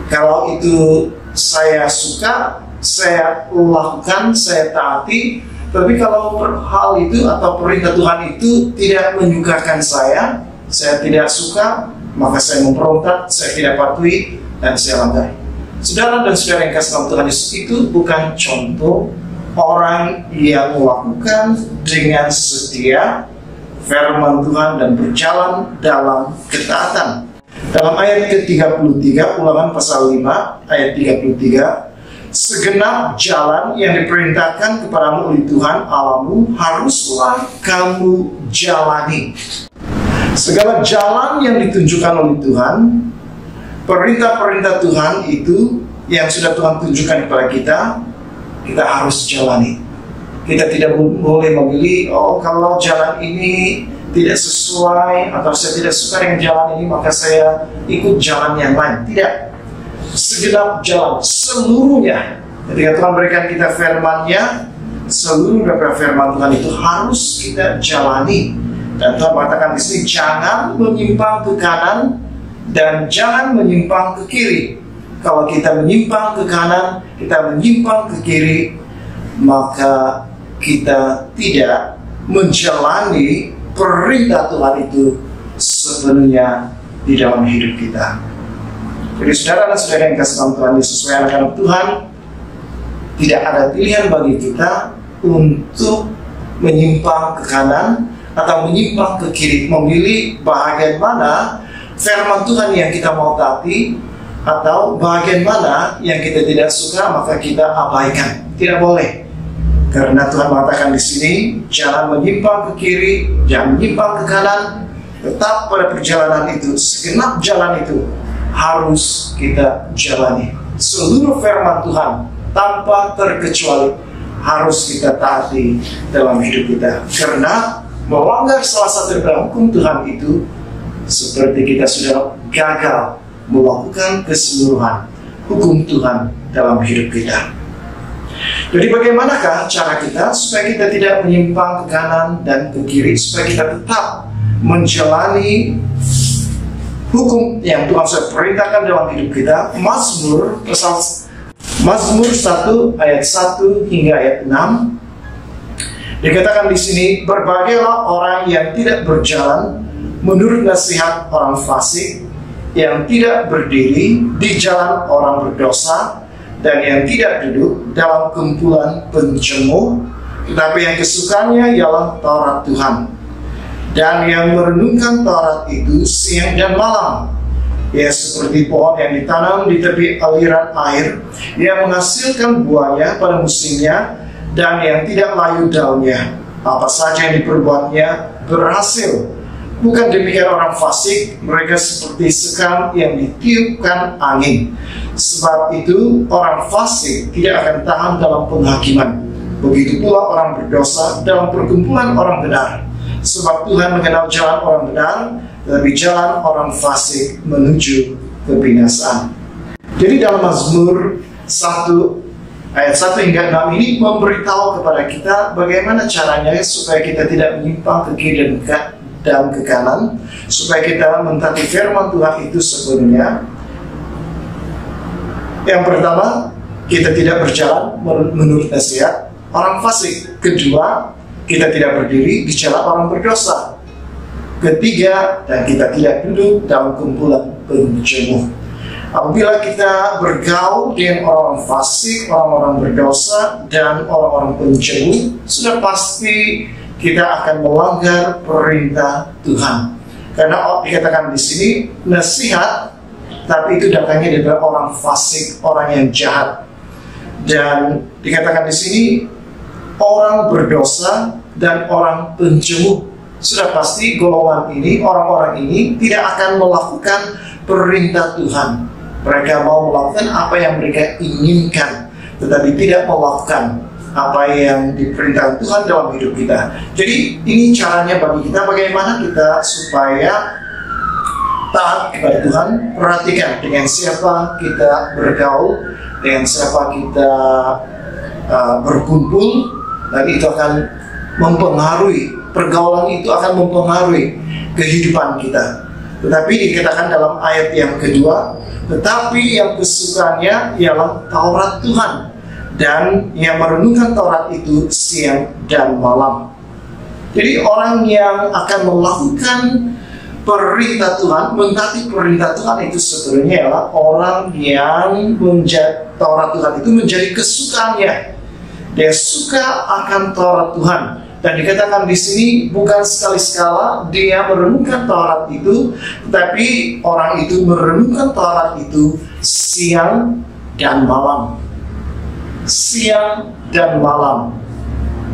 Kalau itu saya suka, saya lakukan, saya taati. Tapi kalau hal itu atau perintah Tuhan itu tidak menyukakan saya tidak suka, maka saya memberontak, saya tidak patuhi, dan saya langgar. Saudara dan saudara yang kasih dalam Tuhan Yesus, itu bukan contoh orang yang melakukan dengan setia firman Tuhan dan berjalan dalam ketaatan. Dalam ayat ke-33, Ulangan pasal 5, ayat 33, segenap jalan yang diperintahkan kepadamu oleh Tuhan Allahmu haruslah kamu jalani. Segala jalan yang ditunjukkan oleh Tuhan, perintah-perintah Tuhan itu yang sudah Tuhan tunjukkan kepada kita, kita harus jalani. Kita tidak boleh memilih, oh kalau jalan ini tidak sesuai atau saya tidak suka dengan jalan ini, maka saya ikut jalan yang lain. Tidak. Segenap jalan, seluruhnya. Ketika Tuhan berikan kita firman-Nya, seluruh daripada firman Tuhan itu harus kita jalani. Dan Tuhan mengatakan di sini, jangan menyimpang ke kanan dan jangan menyimpang ke kiri. Kalau kita menyimpang ke kanan, kita menyimpang ke kiri, maka kita tidak menjalani perintah Tuhan itu sepenuhnya di dalam hidup kita. Jadi saudara dan saudara yang kasih dalam Tuhan Yesus, sesuai anak-anak Tuhan, tidak ada pilihan bagi kita untuk menyimpang ke kanan atau menyimpang ke kiri, memilih bahagian mana firman Tuhan yang kita mau taati atau bahagian mana yang kita tidak suka, maka kita abaikan. Tidak boleh. Karena Tuhan mengatakan di sini, jangan menyimpang ke kiri, jangan menyimpang ke kanan, tetap pada perjalanan itu, segenap jalan itu harus kita jalani. Seluruh firman Tuhan tanpa terkecuali harus kita taati dalam hidup kita. Karena melanggar salah satu dalam hukum Tuhan itu seperti kita sudah gagal melakukan keseluruhan hukum Tuhan dalam hidup kita. Jadi bagaimanakah cara kita supaya kita tidak menyimpang ke kanan dan ke kiri, supaya kita tetap menjalani hukum yang Tuhan sudah perintahkan dalam hidup kita? Mazmur 1 ayat 1 hingga ayat 6 dikatakan di sini, berbagailah orang yang tidak berjalan menurut nasihat orang fasik, yang tidak berdiri di jalan orang berdosa, dan yang tidak duduk dalam kumpulan pencemooh, tetapi yang kesukaannya ialah Taurat Tuhan, dan yang merenungkan Taurat itu siang dan malam. Ia seperti pohon yang ditanam di tepi aliran air, yang menghasilkan buahnya pada musimnya, dan yang tidak layu daunnya. Apa saja yang diperbuatnya berhasil. Bukan demikian orang fasik, mereka seperti sekam yang ditiupkan angin. Sebab itu orang fasik tidak akan tahan dalam penghakiman. Begitu pula orang berdosa dalam perkumpulan orang benar. Sebab Tuhan mengenal jalan orang benar, tetapi jalan orang fasik menuju kebinasaan. Jadi dalam Mazmur 1 ayat 1 hingga 6 ini memberitahu kepada kita bagaimana caranya supaya kita tidak menyimpang ke kiri dan ke kanan, supaya kita mentaati firman Tuhan itu sepenuhnya. Yang pertama, kita tidak berjalan menurut nasihat orang fasik. Kedua, kita tidak berdiri di jalan orang berdosa. Ketiga, dan kita tidak duduk dalam kumpulan pencemooh. Apabila kita bergaul dengan orang fasik, orang-orang berdosa, dan orang-orang pencemooh, sudah pasti kita akan melanggar perintah Tuhan. Karena dikatakan di sini nasihat, tapi itu datangnya dari orang fasik, orang yang jahat. Dan dikatakan di sini orang berdosa dan orang pencemooh. Sudah pasti golongan ini, orang-orang ini tidak akan melakukan perintah Tuhan. Mereka mau melakukan apa yang mereka inginkan, tetapi tidak melakukan apa yang diperintahkan Tuhan dalam hidup kita. Jadi ini caranya bagi kita, bagaimana kita supaya taat kepada Tuhan. Perhatikan dengan siapa kita bergaul, dengan siapa kita berkumpul, dan itu akan mempengaruhi, pergaulan itu akan mempengaruhi kehidupan kita. Tetapi dikatakan dalam ayat yang kedua, tetapi yang kesukaannya ialah Taurat Tuhan, dan yang merenungkan Taurat itu siang dan malam. Jadi orang yang akan melakukan perintah Tuhan, mentaati perintah Tuhan itu sebenarnya adalah orang yang Taurat Tuhan itu menjadi kesukaannya. Dia suka akan Taurat Tuhan. Dan dikatakan di sini bukan sekali-sekala dia merenungkan Taurat itu, tetapi orang itu merenungkan Taurat itu siang dan malam. Siang dan malam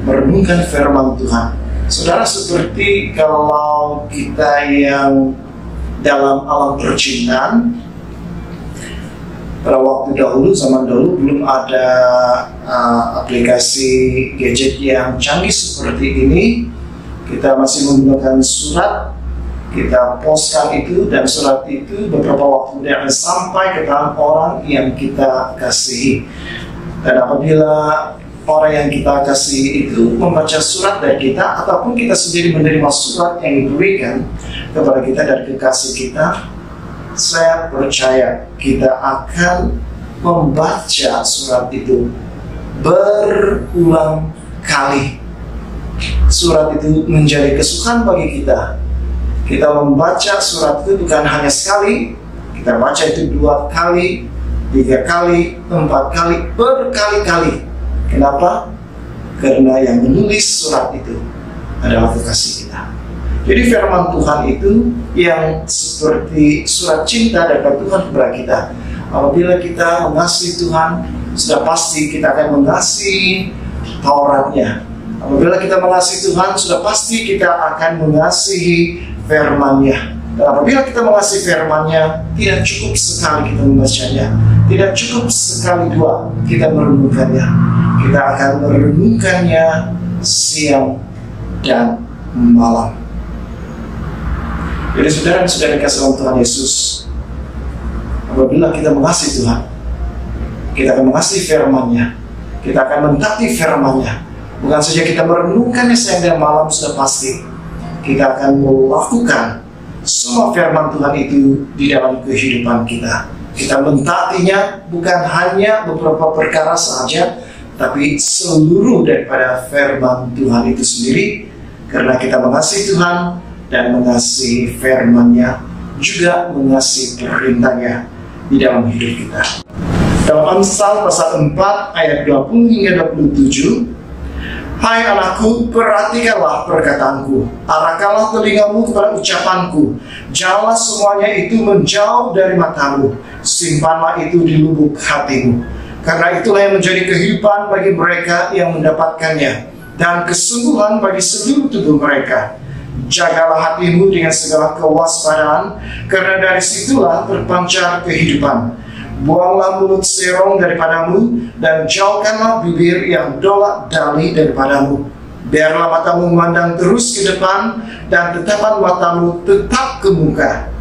merenungkan firman Tuhan. Saudara, seperti kalau kita yang dalam alam percintaan, pada waktu dahulu, zaman dahulu belum ada aplikasi gadget yang canggih seperti ini. Kita masih menggunakan surat, kita postkan itu, dan surat itu beberapa waktu dia akan sampai ke tangan orang yang kita kasihi. Dan apabila orang yang kita kasih itu membaca surat dari kita, ataupun kita sendiri menerima surat yang diberikan kepada kita dari kekasih kita, saya percaya kita akan membaca surat itu berulang kali. Surat itu menjadi kesukaan bagi kita. Kita membaca surat itu bukan hanya sekali, kita baca itu 2 kali, 3 kali, 4 kali, berkali-kali. Kenapa? Karena yang menulis surat itu adalah kekasih kita. Jadi firman Tuhan itu yang seperti surat cinta dari Tuhan kepada kita. Apabila kita mengasihi Tuhan, sudah pasti kita akan mengasihi Tauratnya. Apabila kita mengasihi Tuhan, sudah pasti kita akan mengasihi firman-Nya. Dan apabila kita mengasihi firman-Nya, tidak cukup sekali kita membacanya, tidak cukup sekali 2 kita merenungkannya. Kita akan merenungkannya siang dan malam. Jadi saudara dan saudara kasih dalam Tuhan Yesus, apabila kita mengasihi Tuhan, kita akan mengasihi firman-Nya, kita akan mentaati firman-Nya. Bukan saja kita merenungkannya siang dan malam, sudah pasti kita akan melakukan semua firman Tuhan itu di dalam kehidupan kita. Kita mentaatinya bukan hanya beberapa perkara saja, tapi seluruh daripada firman Tuhan itu sendiri. Karena kita mengasihi Tuhan dan mengasihi firman-Nya, juga mengasihi perintah-Nya di dalam hidup kita. Dalam Amsal pasal 4 ayat 20 hingga 27, hai anakku, perhatikanlah perkataanku, arahkanlah telingamu kepada ucapanku, janganlah semuanya itu menjauh dari matamu, simpanlah itu di lubuk hatimu, karena itulah yang menjadi kehidupan bagi mereka yang mendapatkannya, dan kesungguhan bagi seluruh tubuh mereka. Jagalah hatimu dengan segala kewaspadaan, karena dari situlah terpancar kehidupan. Buanglah mulut serong daripadamu, dan jauhkanlah bibir yang dolak-dali daripadamu. Biarlah matamu memandang terus ke depan, dan tatapan matamu tetap ke muka.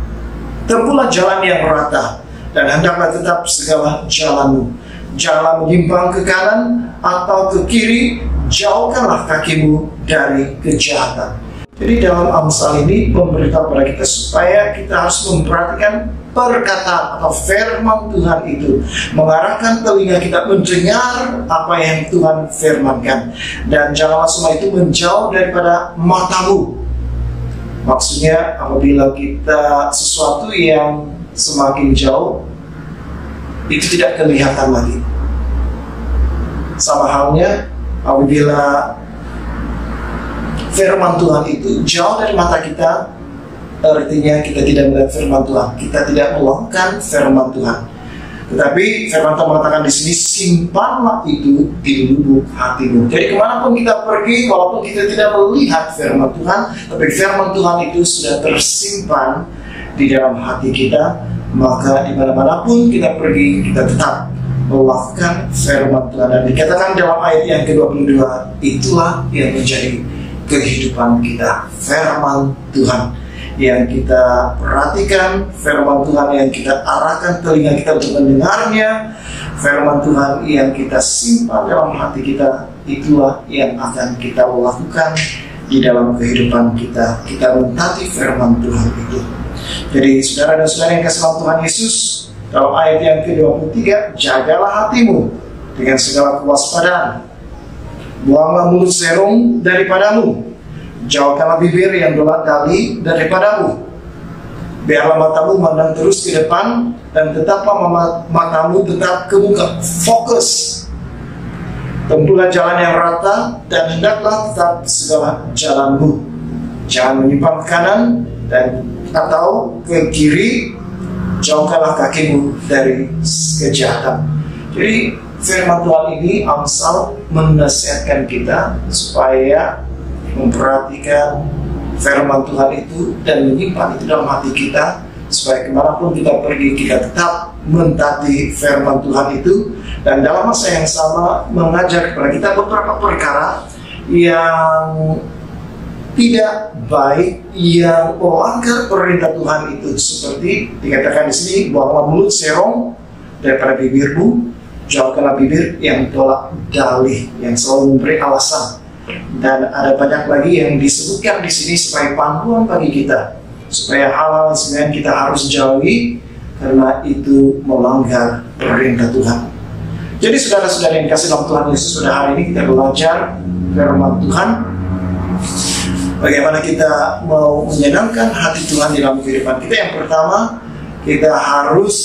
Tempuhlah jalan yang rata, dan hendaklah tetap segala jalanmu. Janganlah menyimpang ke kanan atau ke kiri, jauhkanlah kakimu dari kejahatan. Jadi dalam Amsal ini memberitahu kepada kita supaya kita harus memperhatikan perkataan atau firman Tuhan itu, mengarahkan telinga kita mendengar apa yang Tuhan firmankan, dan janganlah semua itu menjauh daripada matamu. Maksudnya apabila kita sesuatu yang semakin jauh itu tidak kelihatan lagi. Sama halnya apabila firman Tuhan itu jauh dari mata kita, artinya kita tidak melihat firman Tuhan, kita tidak melakukan firman Tuhan. Tetapi firman Tuhan mengatakan di sini, simpanlah itu di lubuk hatimu. Jadi kemanapun kita pergi, walaupun kita tidak melihat firman Tuhan, tapi firman Tuhan itu sudah tersimpan di dalam hati kita, maka dimanapun kita pergi, kita tetap melakukan firman Tuhan. Dan dikatakan dalam ayat yang ke-22, itulah yang menjadi kehidupan kita, firman Tuhan yang kita perhatikan, firman Tuhan yang kita arahkan telinga kita untuk mendengarnya, firman Tuhan yang kita simpan dalam hati kita, itulah yang akan kita lakukan di dalam kehidupan kita. Kita mentaati firman Tuhan itu. Jadi saudara dan saudara yang kasih dalam Tuhan Yesus, dalam ayat yang ke-23, jagalah hatimu dengan segala kewaspadaan, buanglah mulut serong daripadamu, jauhkanlah bibir yang dolat-dali daripadamu. Biarlah matamu memandang terus ke depan, dan tetaplah matamu tetap ke muka. Fokus. Tempuhlah jalan yang rata, dan hendaklah tetap segala jalanmu. Jangan menyimpang ke kanan dan atau ke kiri. Jauhkanlah kakimu dari kejahatan. Jadi firman Tuhan ini Amsal menasihatkan kita supaya memperhatikan firman Tuhan itu dan menyimpan itu dalam hati kita, supaya kemanapun kita pergi kita tetap mentaati firman Tuhan itu, dan dalam masa yang sama mengajar kepada kita beberapa perkara yang tidak baik, yang melanggar perintah Tuhan itu, seperti dikatakan di sini, buanglah mulut serong daripada bibirmu, jauhkanlah bibir yang tolak dalih, yang selalu memberi alasan. Dan ada banyak lagi yang disebutkan di sini sebagai panduan bagi kita, supaya hal-hal sebenarnya kita harus jauhi karena itu melanggar perintah Tuhan. Jadi saudara-saudara yang dikasih dalam Tuhan Yesus, pada hari ini kita belajar firman Tuhan, bagaimana kita mau menyenangkan hati Tuhan di dalam kehidupan kita. Yang pertama, kita harus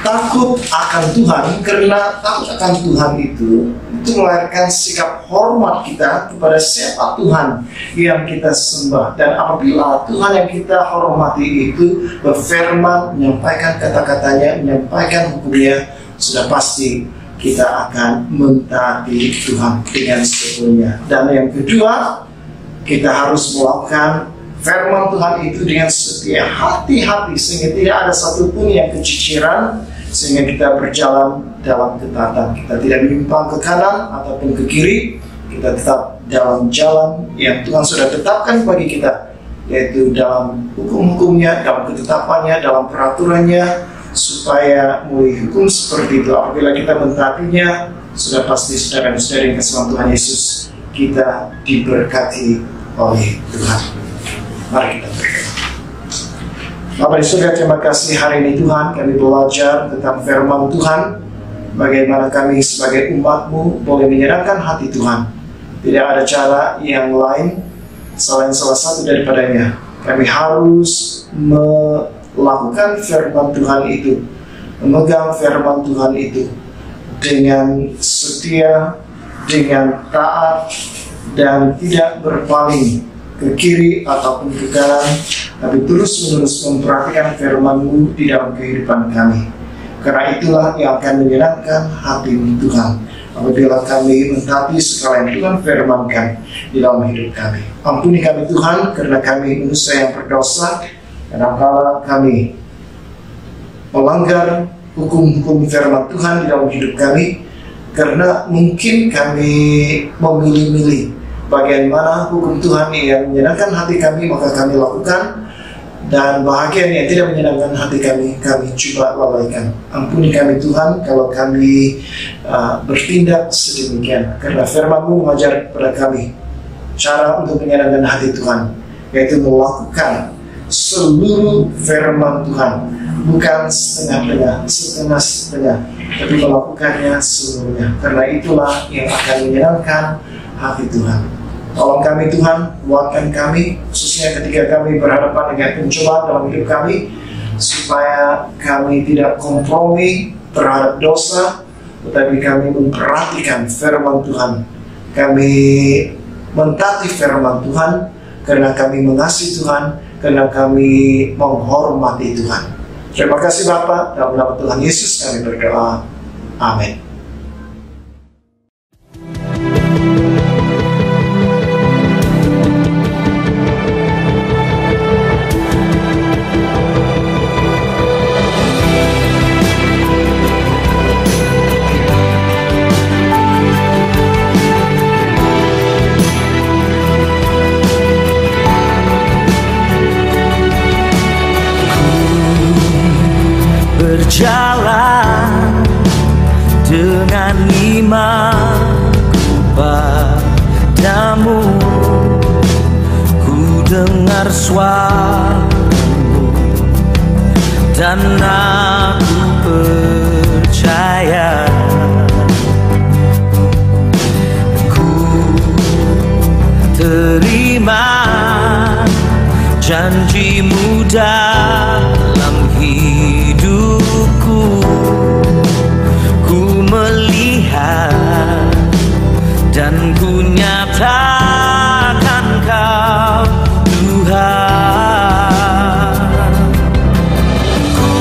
takut akan Tuhan, karena takut akan Tuhan itu melahirkan sikap hormat kita kepada siapa Tuhan yang kita sembah. Dan apabila Tuhan yang kita hormati itu berfirman, menyampaikan kata-katanya, menyampaikan hukumnya, sudah pasti kita akan mentaati Tuhan dengan sepenuhnya. Dan yang kedua, kita harus melakukan firman Tuhan itu dengan setia hati-hati, sehingga tidak ada satupun yang keciciran, sehingga kita berjalan dalam ketaatan. Kita tidak menyimpang ke kanan ataupun ke kiri, kita tetap dalam jalan yang Tuhan sudah tetapkan bagi kita, yaitu dalam hukum-hukumnya, dalam ketetapannya, dalam peraturannya, supaya melalui hukum seperti itu, apabila kita mentaatinya, sudah pasti saudara dan saudari yang kasih Tuhan Yesus, kita diberkati oleh Tuhan. Mari kita berdoa. Bapak dan Saudara, terima kasih hari ini Tuhan, kami belajar tentang firman Tuhan, bagaimana kami sebagai umat-Mu boleh menyenangkan hati Tuhan. Tidak ada cara yang lain selain salah satu daripadanya. Kami harus melakukan firman Tuhan itu, memegang firman Tuhan itu dengan setia, dengan taat, dan tidak berpaling ke kiri ataupun ke kanan, tapi terus-menerus memperhatikan firman-Mu di dalam kehidupan kami. Karena itulah yang akan menyenangkan hati Tuhan, apabila kami mentaati segala yang Tuhan firmankan di dalam hidup kami. Ampuni kami Tuhan, karena kami manusia yang berdosa, dan apabila kami melanggar hukum-hukum firman Tuhan di dalam hidup kami, karena mungkin kami memilih-milih bagian mana hukum Tuhan yang menyenangkan hati kami, maka kami lakukan, dan bahagian yang tidak menyenangkan hati kami coba lalaikan. Ampuni kami Tuhan kalau kami bertindak sedemikian, karena firman-Mu mengajar kepada kami cara untuk menyenangkan hati Tuhan, yaitu melakukan seluruh firman Tuhan, bukan setengah-setengah, tapi melakukannya seluruhnya. Karena itulah yang akan menyenangkan hati Tuhan. Tolong kami Tuhan, kuatkan kami, khususnya ketika kami berhadapan dengan pencobaan dalam hidup kami, supaya kami tidak kompromi terhadap dosa, tetapi kami memperhatikan firman Tuhan. Kami mentaati firman Tuhan, karena kami mengasihi Tuhan, karena kami menghormati Tuhan. Terima kasih Bapa, dalam nama Tuhan Yesus kami berdoa. Amin. Berjalan dengan imanku padamu, ku dengar suaramu dan aku percaya, ku terima janjimu dalam hidupku. Ku melihat dan ku nyatakan Kau Tuhan. Ku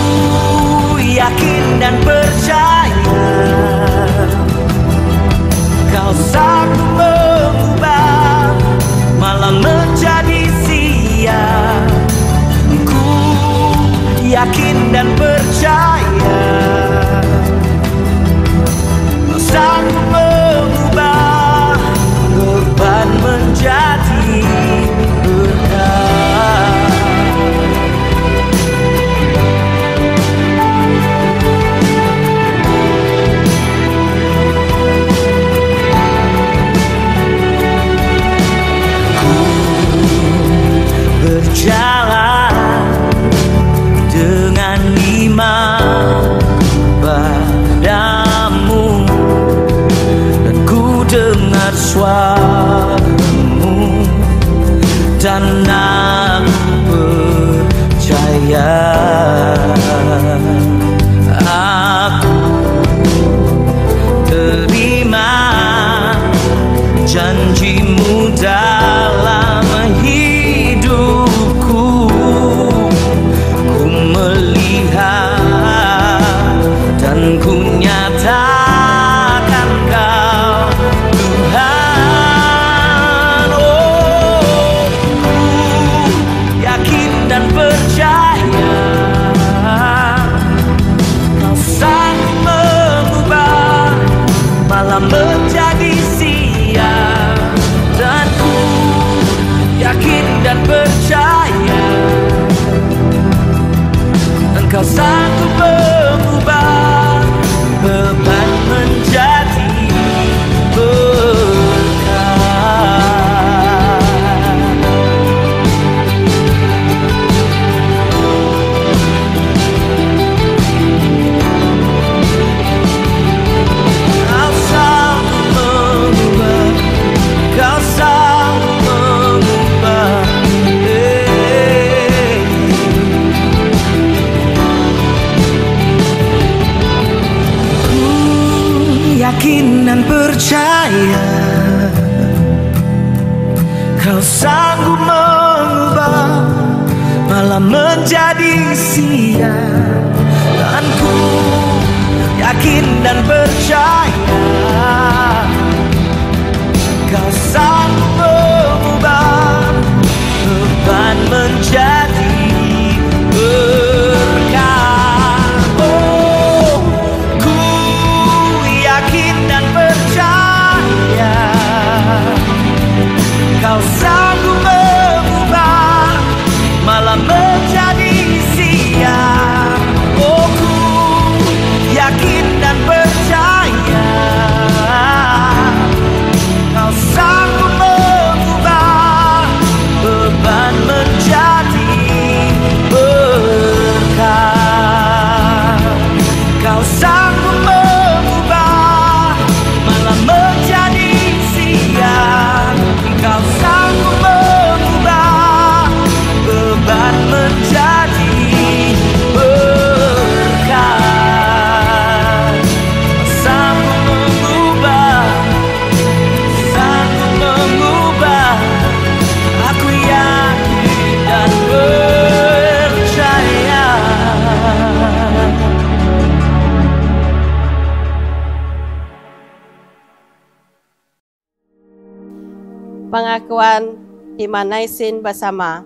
yakin dan percaya Kau sanggup mengubah malam menjadi siang. Ku yakin dan percaya Kau sanggup mengubah beban menjadi berkah. Ku berjalan dengan iman padamu, dan ku dengar suaramu dan aku percaya. Aku terima janjimu dalam hidupku. Ku melihat dan ku nyatakan Kau Tuhan. Oh, ku yakin dan percaya Kau sanggup mengubah malam menjadi siang. Dan ku yakin dan percaya Engkau sanggup mengubah beban menjadi berkah. Kau sanggup mengubah, Kau sanggup mengubah. Yakin dan percaya Kau sanggup mengubah malam menjadi siang. Dan ku yakin dan percaya Kau sanggup mengubah beban menjadi berkah. Oh, ku yakin dan percaya Kau sanggup mengubah malam menjadi siang. Oh, ku yakin dan percaya pengakuan iman Naisin bersama.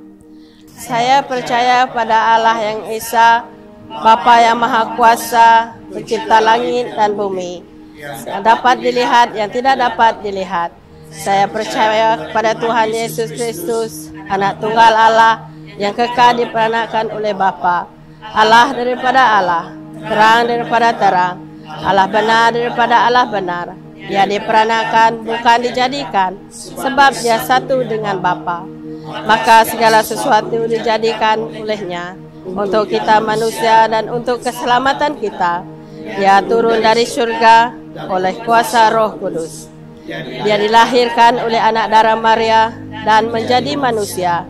Saya percaya pada Allah yang Esa, Bapa yang Maha Kuasa, pencipta langit dan bumi, yang dapat dilihat, yang tidak dapat dilihat. Saya percaya kepada Tuhan Yesus Kristus, Anak Tunggal Allah, yang kekal diperanakan oleh Bapa, Allah daripada Allah, terang daripada terang, Allah benar daripada Allah benar. Dia diperanakan, bukan dijadikan, sebab dia satu dengan Bapa. Maka segala sesuatu dijadikan olehnya, untuk kita manusia dan untuk keselamatan kita. Dia turun dari surga oleh kuasa Roh Kudus. Dia dilahirkan oleh anak darah Maria dan menjadi manusia.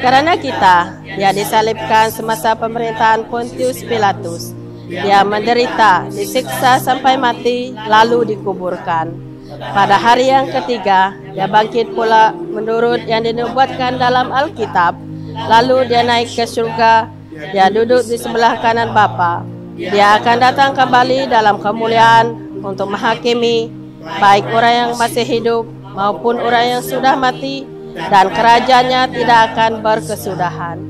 Karena kita, dia disalibkan semasa pemerintahan Pontius Pilatus. Dia menderita, disiksa sampai mati, lalu dikuburkan. Pada hari yang ketiga, dia bangkit pula menurut yang dinubuatkan dalam Alkitab. Lalu dia naik ke surga, dia duduk di sebelah kanan Bapa. Dia akan datang kembali dalam kemuliaan untuk menghakimi baik orang yang masih hidup maupun orang yang sudah mati, dan kerajaannya tidak akan berkesudahan.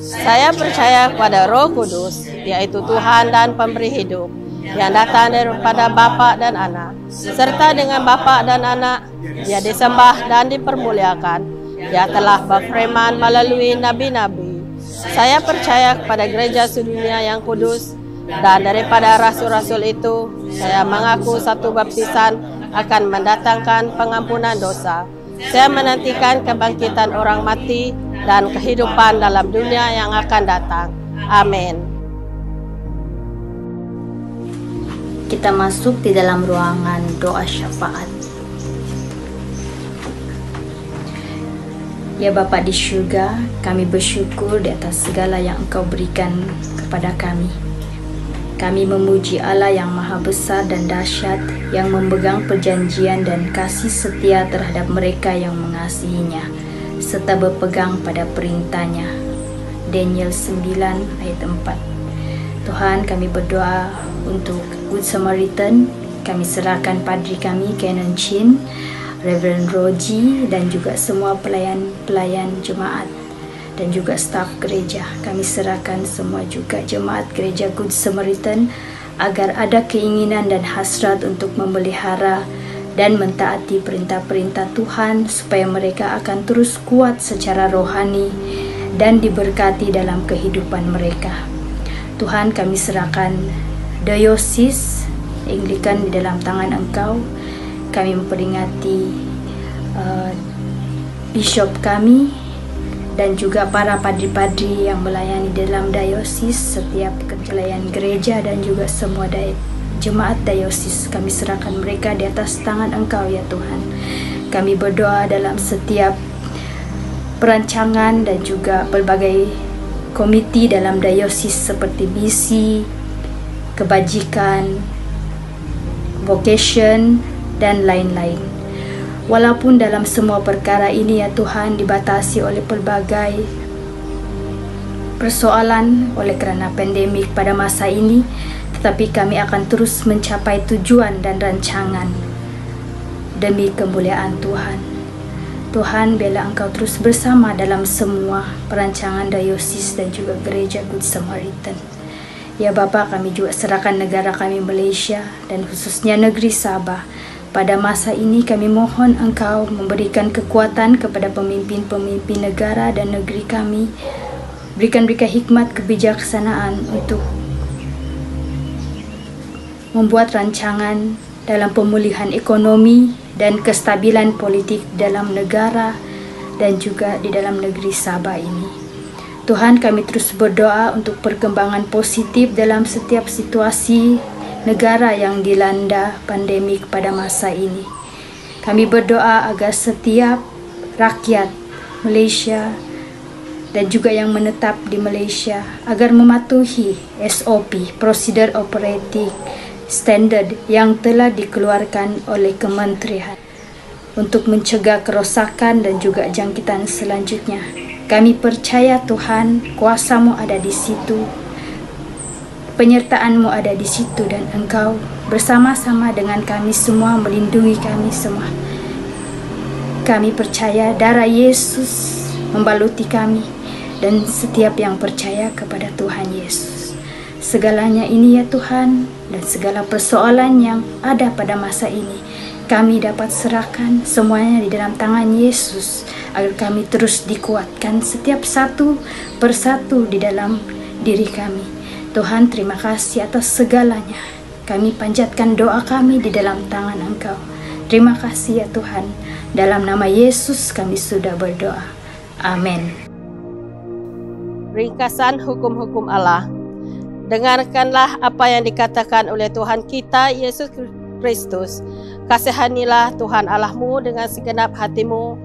Saya percaya kepada Roh Kudus, yaitu Tuhan dan pemberi hidup, yang datang daripada Bapa dan Anak. Serta dengan Bapa dan Anak, dia disembah dan dipermuliakan. Dia telah berfirman melalui nabi-nabi. Saya percaya kepada gereja sedunia yang kudus, dan daripada rasul-rasul itu, saya mengaku satu baptisan akan mendatangkan pengampunan dosa. Saya menantikan kebangkitan orang mati dan kehidupan dalam dunia yang akan datang. Amin. Kita masuk di dalam ruangan doa syafaat. Ya Bapa di surga, kami bersyukur di atas segala yang Engkau berikan kepada kami. Kami memuji Allah yang maha besar dan dahsyat, yang memegang perjanjian dan kasih setia terhadap mereka yang mengasihinya, serta berpegang pada perintahnya. Daniel 9 ayat 4. Tuhan, kami berdoa untuk Good Samaritan. Kami serahkan padri kami, Canon Chin, Reverend Roji, dan juga semua pelayan-pelayan jemaat dan juga staf gereja. Kami serahkan semua juga jemaat gereja Good Samaritan, agar ada keinginan dan hasrat untuk memelihara dan mentaati perintah-perintah Tuhan, supaya mereka akan terus kuat secara rohani dan diberkati dalam kehidupan mereka. Tuhan, kami serahkan Diosis Anglikan di dalam tangan Engkau. Kami memperingati bishop kami dan juga para padri-padri yang melayani dalam diosis, setiap pelayan gereja dan juga semua jemaat diosis. Kami serahkan mereka di atas tangan Engkau ya Tuhan. Kami berdoa dalam setiap perancangan dan juga berbagai komiti dalam diosis seperti BC, kebajikan, vocation, dan lain-lain. Walaupun dalam semua perkara ini ya Tuhan dibatasi oleh pelbagai persoalan oleh kerana pandemik pada masa ini, tetapi kami akan terus mencapai tujuan dan rancangan demi kemuliaan Tuhan. Tuhan, biarlah Engkau terus bersama dalam semua perancangan diosis dan juga gereja Good Samaritan. Ya Bapa, kami juga serahkan negara kami Malaysia dan khususnya negeri Sabah. Pada masa ini kami mohon Engkau memberikan kekuatan kepada pemimpin-pemimpin negara dan negeri kami. Berikan mereka hikmat kebijaksanaan untuk membuat rancangan dalam pemulihan ekonomi dan kestabilan politik dalam negara dan juga di dalam negeri Sabah ini. Tuhan, kami terus berdoa untuk perkembangan positif dalam setiap situasi negara yang dilanda pandemik pada masa ini. Kami berdoa agar setiap rakyat Malaysia dan juga yang menetap di Malaysia agar mematuhi SOP, Prosedur Operating Standard, yang telah dikeluarkan oleh kementerian untuk mencegah kerosakan dan juga jangkitan selanjutnya. Kami percaya Tuhan, kuasa-Mu ada di situ, penyertaan-Mu ada di situ, dan Engkau bersama-sama dengan kami semua melindungi kami semua. Kami percaya darah Yesus membaluti kami dan setiap yang percaya kepada Tuhan Yesus. Segalanya ini ya Tuhan, dan segala persoalan yang ada pada masa ini, kami dapat serahkan semuanya di dalam tangan Yesus, agar kami terus dikuatkan setiap satu persatu di dalam diri kami. Tuhan, terima kasih atas segalanya. Kami panjatkan doa kami di dalam tangan Engkau. Terima kasih ya Tuhan. Dalam nama Yesus kami sudah berdoa. Amin. Ringkasan hukum-hukum Allah. Dengarkanlah apa yang dikatakan oleh Tuhan kita Yesus Kristus. Kasihanilah Tuhan Allahmu dengan segenap hatimu,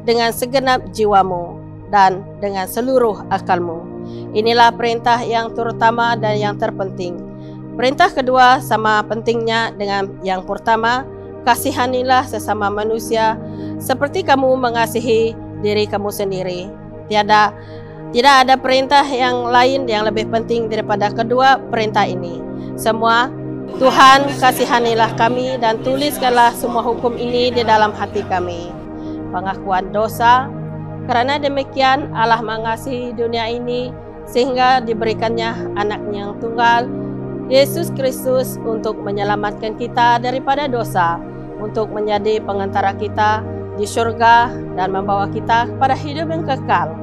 dengan segenap jiwamu, dan dengan seluruh akalmu. Inilah perintah yang terutama dan yang terpenting. Perintah kedua sama pentingnya dengan yang pertama, kasihanilah sesama manusia seperti kamu mengasihi diri kamu sendiri. Tidak ada perintah yang lain yang lebih penting daripada kedua perintah ini. Semua, Tuhan kasihanilah kami dan tuliskanlah semua hukum ini di dalam hati kami. Pengakuan dosa. Karena demikian Allah mengasihi dunia ini sehingga diberikannya anaknya yang tunggal, Yesus Kristus, untuk menyelamatkan kita daripada dosa, untuk menjadi pengantara kita di surga dan membawa kita kepada hidup yang kekal.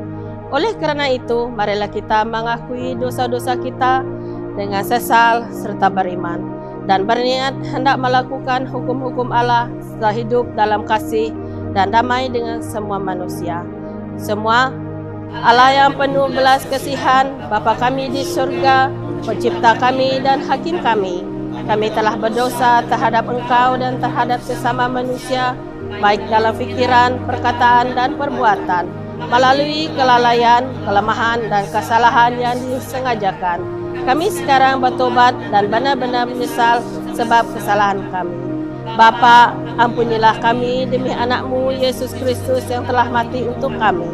Oleh karena itu, marilah kita mengakui dosa-dosa kita dengan sesal serta beriman, dan berniat hendak melakukan hukum-hukum Allah serta hidup dalam kasih dan damai dengan semua manusia. Semua Allah yang penuh belas kasihan, Bapa kami di surga, Pencipta kami dan Hakim kami. Kami telah berdosa terhadap Engkau dan terhadap sesama manusia, baik dalam fikiran, perkataan, dan perbuatan, melalui kelalaian, kelemahan, dan kesalahan yang disengajakan. Kami sekarang bertobat dan benar-benar menyesal sebab kesalahan kami. Bapa, ampunilah kami demi anak-Mu Yesus Kristus yang telah mati untuk kami.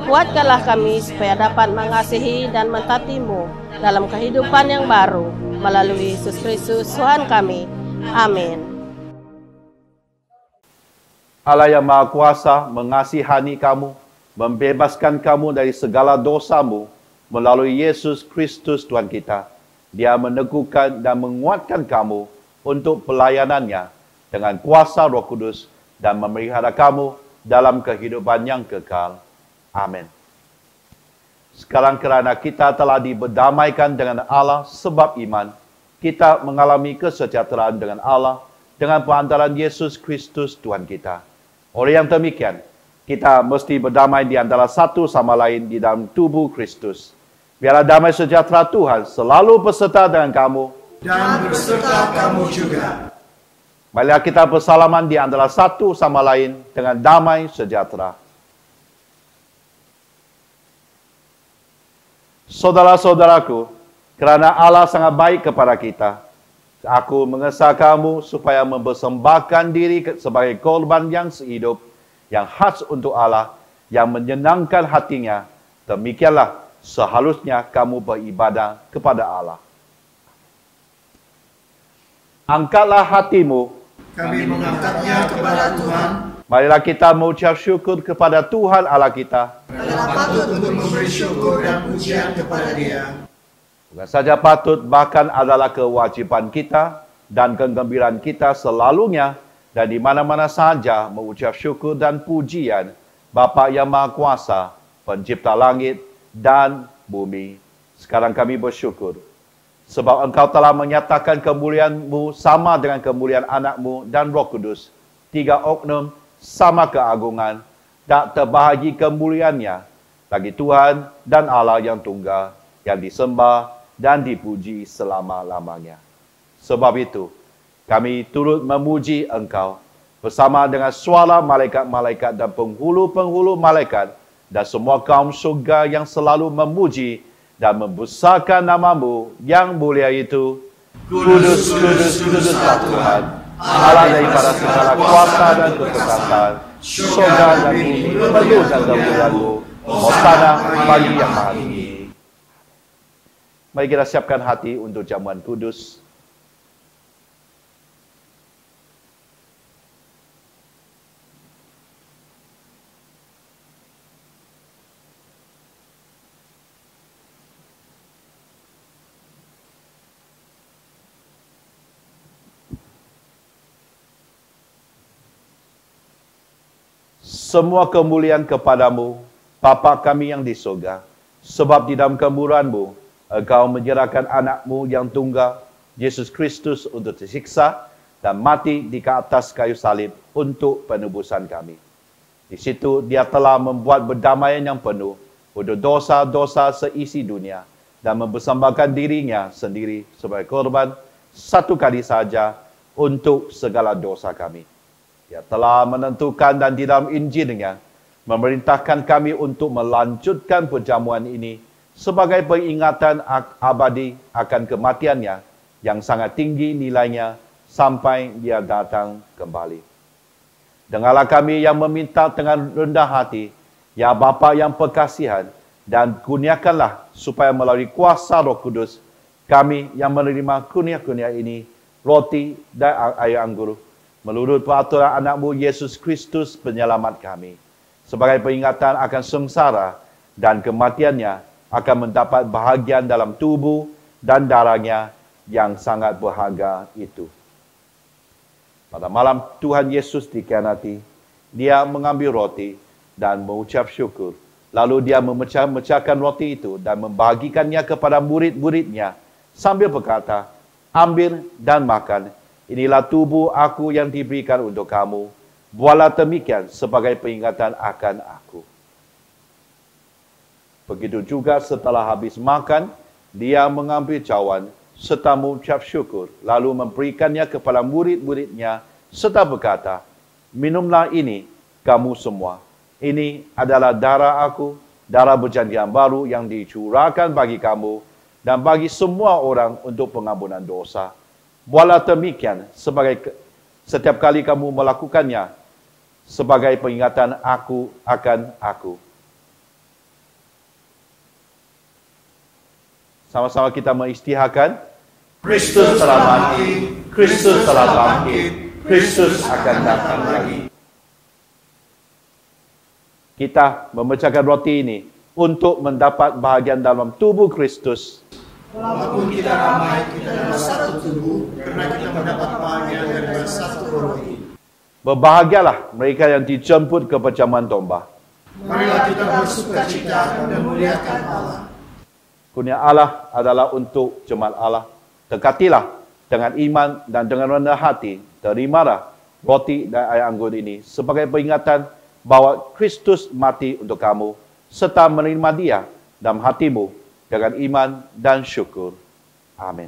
Kuatkanlah kami supaya dapat mengasihi dan mentaati-Mu dalam kehidupan yang baru, melalui Yesus Kristus Tuhan kami. Amin. Allah yang Maha Kuasa mengasihani kamu, membebaskan kamu dari segala dosamu melalui Yesus Kristus Tuhan kita. Dia meneguhkan dan menguatkan kamu untuk pelayanannya dengan kuasa Roh Kudus dan memelihara kamu dalam kehidupan yang kekal. Amin. Sekarang kerana kita telah diberdamaikan dengan Allah sebab iman, kita mengalami kesejahteraan dengan Allah dengan perantaraan Yesus Kristus Tuhan kita. Oleh yang demikian, kita mesti berdamai di antara satu sama lain di dalam tubuh Kristus. Biarlah damai sejahtera Tuhan selalu beserta dengan kamu dan beserta kamu juga. Marilah kita bersalaman di antara satu sama lain dengan damai sejahtera. Saudara-saudaraku, kerana Allah sangat baik kepada kita, aku mengesah kamu supaya mempersembahkan diri sebagai korban yang sehidup, yang khas untuk Allah, yang menyenangkan hatinya. Demikianlah seharusnya kamu beribadah kepada Allah. Angkatlah hatimu. Kami mengangkatnya kepada Tuhan. Marilah kita mengucap syukur kepada Tuhan Allah kita. Adalah patut untuk memberi syukur dan pujian kepada Dia. Bukan saja patut, bahkan adalah kewajiban kita dan kegembiraan kita selalunya dan di mana-mana saja mengucap syukur dan pujian Bapa yang Maha Kuasa, Pencipta langit dan bumi. Sekarang kami bersyukur sebab Engkau telah menyatakan kemuliaan-Mu sama dengan kemuliaan anak-Mu dan Roh Kudus. Tiga oknum sama keagungan, tak terbahagi kemuliaannya bagi Tuhan dan Allah yang tunggal, yang disembah dan dipuji selama-lamanya. Sebab itu, kami turut memuji Engkau bersama dengan suara malaikat-malaikat dan penghulu-penghulu malaikat dan semua kaum surga yang selalu memuji dan membesarkan nama-Mu yang mulia itu. Kudus, kudus, kuduslah Tuhan, Allah daripada segala kuasa dan kekuasaan, surga dan bumi penuh dan kemuliaan-Mu. Hosana bagi yang maha tinggi. Mari kita siapkan hati untuk jamuan kudus. semua kemuliaan kepadamu, Bapa kami yang di surga. Sebab di dalam kemurahan-Mu, Engkau menyerahkan anak-Mu yang tunggal, Yesus Kristus, untuk tersiksa dan mati di atas kayu salib untuk penebusan kami. Di situ dia telah membuat perdamaian yang penuh untuk dosa-dosa seisi dunia dan mempersembahkan dirinya sendiri sebagai korban satu kali saja untuk segala dosa kami. Dia telah menentukan dan di dalam Injilnya memerintahkan kami untuk melanjutkan perjamuan ini sebagai peringatan abadi akan kematiannya yang sangat tinggi nilainya sampai dia datang kembali. Dengarlah kami yang meminta dengan rendah hati, ya Bapa yang berkasihan, dan kurniakanlah supaya melalui kuasa Roh Kudus, kami yang menerima kurnia-kurnia ini, roti dan air anggur, menurut peraturan anak-Mu Yesus Kristus penyelamat kami, sebagai peringatan akan sengsara dan kematiannya, akan mendapat bahagian dalam tubuh dan darahnya yang sangat berharga itu. Pada malam Tuhan Yesus dikhianati, dia mengambil roti dan mengucap syukur. Lalu dia memecahkan roti itu dan membagikannya kepada murid-muridnya sambil berkata, ambil dan makan. Inilah tubuh aku yang diberikan untuk kamu. Buatlah demikian sebagai peringatan akan aku. Begitu juga setelah habis makan, dia mengambil cawan serta mengucap syukur, lalu memberikannya kepada murid-muridnya, serta berkata, minumlah ini, kamu semua. Ini adalah darah aku, darah perjanjian baru yang dicurahkan bagi kamu dan bagi semua orang untuk pengampunan dosa. Buatlah demikian sebagai setiap kali kamu melakukannya, sebagai peringatan aku akan aku. Sama-sama kita mengisytiharkan. Kristus telah mati, Kristus telah bangkit, Kristus akan datang lagi. Kita memecahkan roti ini untuk mendapat bahagian dalam tubuh Kristus. Walaupun kita ramai, kita adalah satu tubuh, karena kita mendapat bahagian dari satu roti. Berbahagialah mereka yang dijemput ke perjamuan domba. Marilah kita bersukacita dan memuliakan Allah. Kurnia Allah adalah untuk jemaat Allah. Dekatilah dengan iman dan dengan rendah hati, terimalah roti dan air anggur ini sebagai peringatan bahwa Kristus mati untuk kamu, serta menerima dia dalam hatimu dengan iman dan syukur. Amin.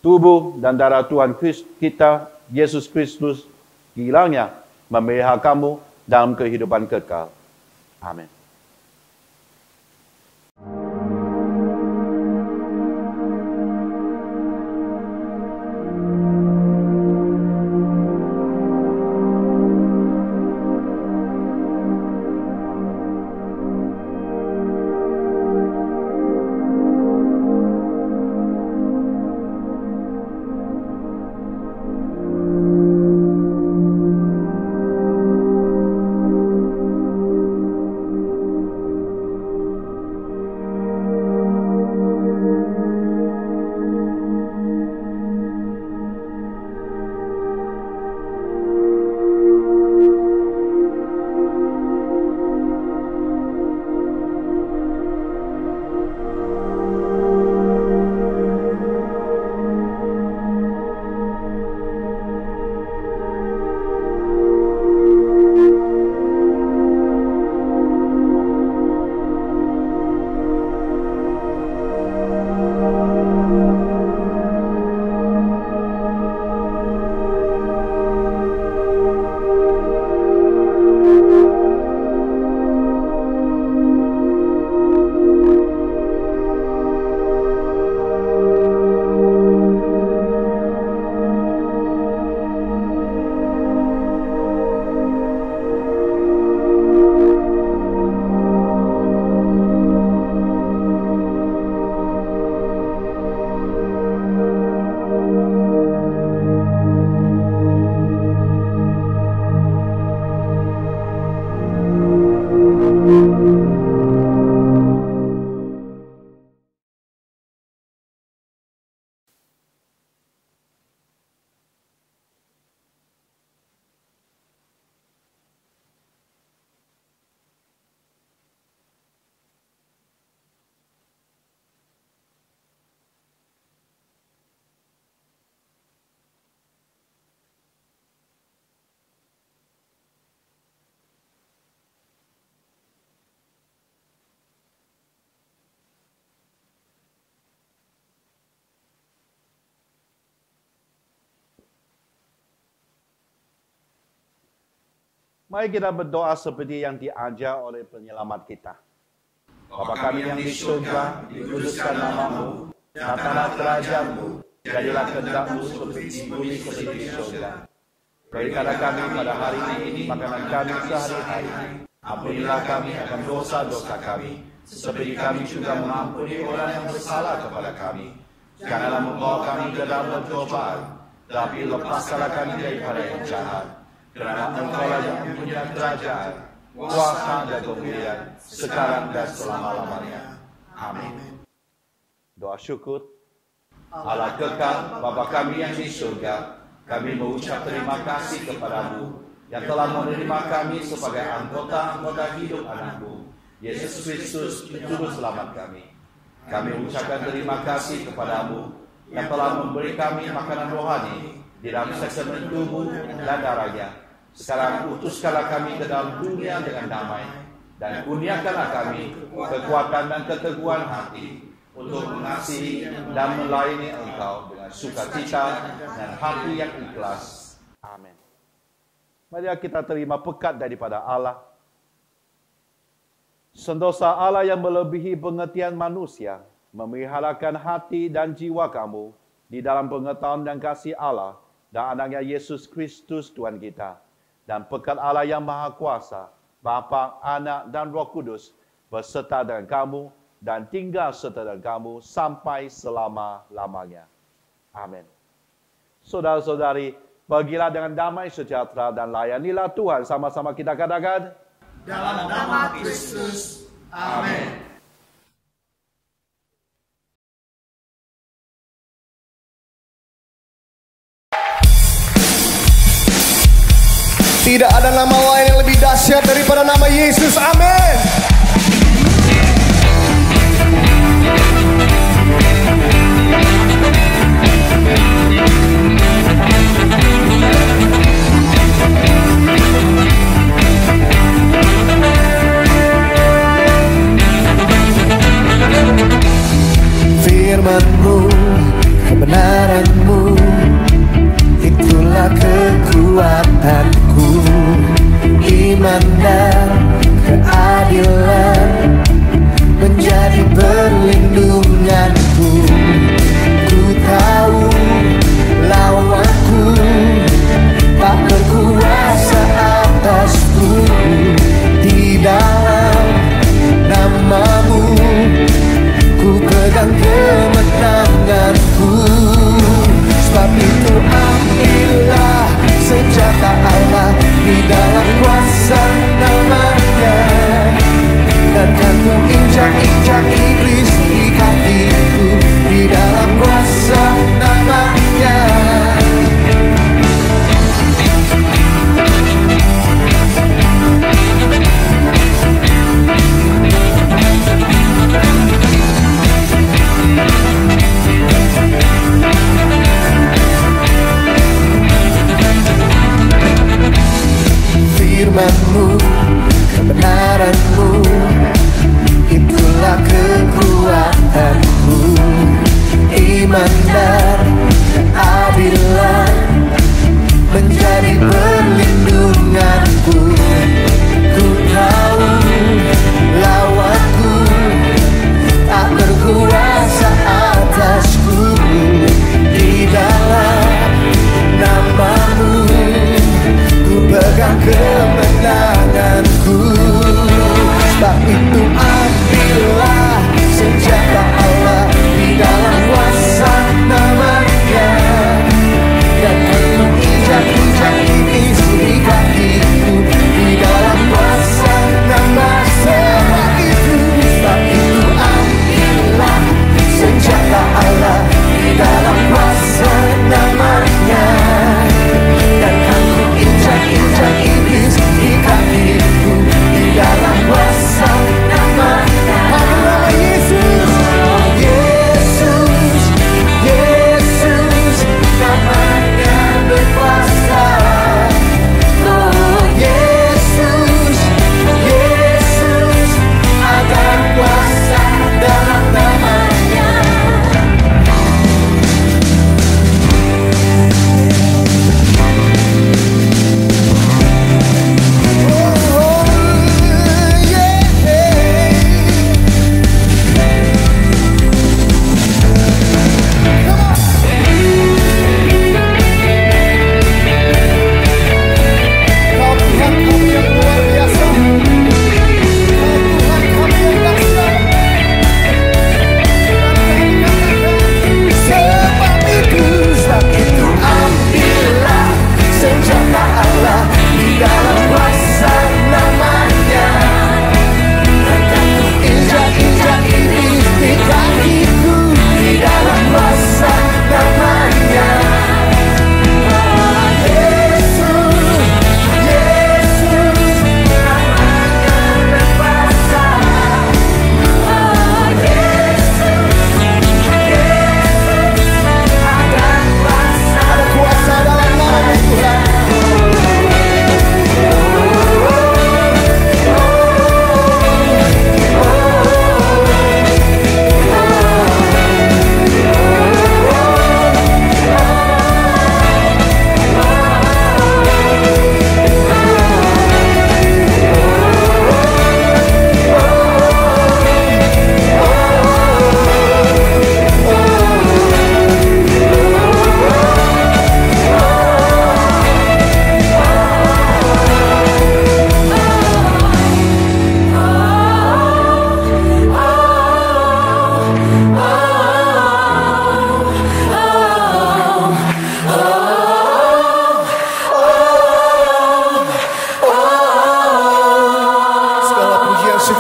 Tubuh dan darah Tuhan kita, Yesus Kristus, hilangnya memelihara kamu dalam kehidupan kekal. Amin. Mari kita berdoa seperti yang diajar oleh penyelamat kita. Bapa kami yang di surga, dikuduskan nama-Mu, datanglah kerajaan-Mu, jadilah kehendak-Mu seperti di bumi seperti di surga. Berikanlah kami pada hari ini makanan kami sehari-hari. Ampunilah kami akan dosa-dosa kami, seperti kami juga mengampuni orang yang bersalah kepada kami. Janganlah membawa kami ke dalam pencobaan, tapi lepaskanlah kami daripada yang jahat. Kerana Engkau-lah yang mempunyai kerajaan, kuasa dan kemuliaan, sekarang dan selama-lamanya. Amin. Doa syukur. Allah kekal, Bapa kami yang di surga, kami mengucap terima kasih kepada-Mu yang telah menerima kami sebagai anggota-anggota hidup anak-Mu, Yesus Kristus, Juru Selamat kami. Kami mengucapkan terima kasih kepada-Mu yang telah memberi kami makanan rohani di dalam sakramen tubuh dan darah-Nya. Sekarang utuskanlah kami ke dalam dunia dengan damai, dan kurniakanlah kami kekuatan dan keteguhan hati untuk mengasihi dan melayani Engkau dengan sukacita dan hati yang ikhlas. Amin. Mari kita terima berkat daripada Allah. Sentosa Allah yang melebihi pengertian manusia, memeliharakan hati dan jiwa kamu di dalam pengetahuan dan kasih Allah dan anaknya Yesus Kristus Tuhan kita. Dan berkat Allah yang Maha Kuasa, Bapa, Anak, dan Roh Kudus berserta dengan kamu dan tinggal serta dengan kamu sampai selama-lamanya. Amin. Saudara-saudari, pergilah dengan damai sejahtera dan layanilah Tuhan. Sama-sama kita katakan, dalam nama Kristus. Amin. Tidak ada nama lain yang lebih dahsyat daripada nama Yesus. Amin. Firman-Mu, kebenaran-Mu, itulah kekuatanku. Iman dan keadilan menjadi perlindunganku. Ku tahu lawanku tak berkuasa atasku. Di dalam nama-Mu ku pegang kemenanganku. Sebab itu ambillah senjata Allah di dalam kuasa nama-Nya, dan kan ku injak-injak iblis di kakiku di dalam kuasa nama-Nya. Firman-Mu, kebenaran-Mu, itulah kekuatanku. Iman dan keadilan menjadi perlindunganku. Ku tahu lawanku tak berkuasa atasku. Di dalam nama-Mu ku pegang kemenanganku. Sebab itu ambillah senjata Allah di dalam kuasa nama-Nya, dan ku injak-injak iblis di kakiku di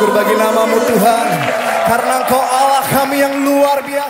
syukur bagi nama-Mu Tuhan. Karena Engkau Allah kami yang luar biasa.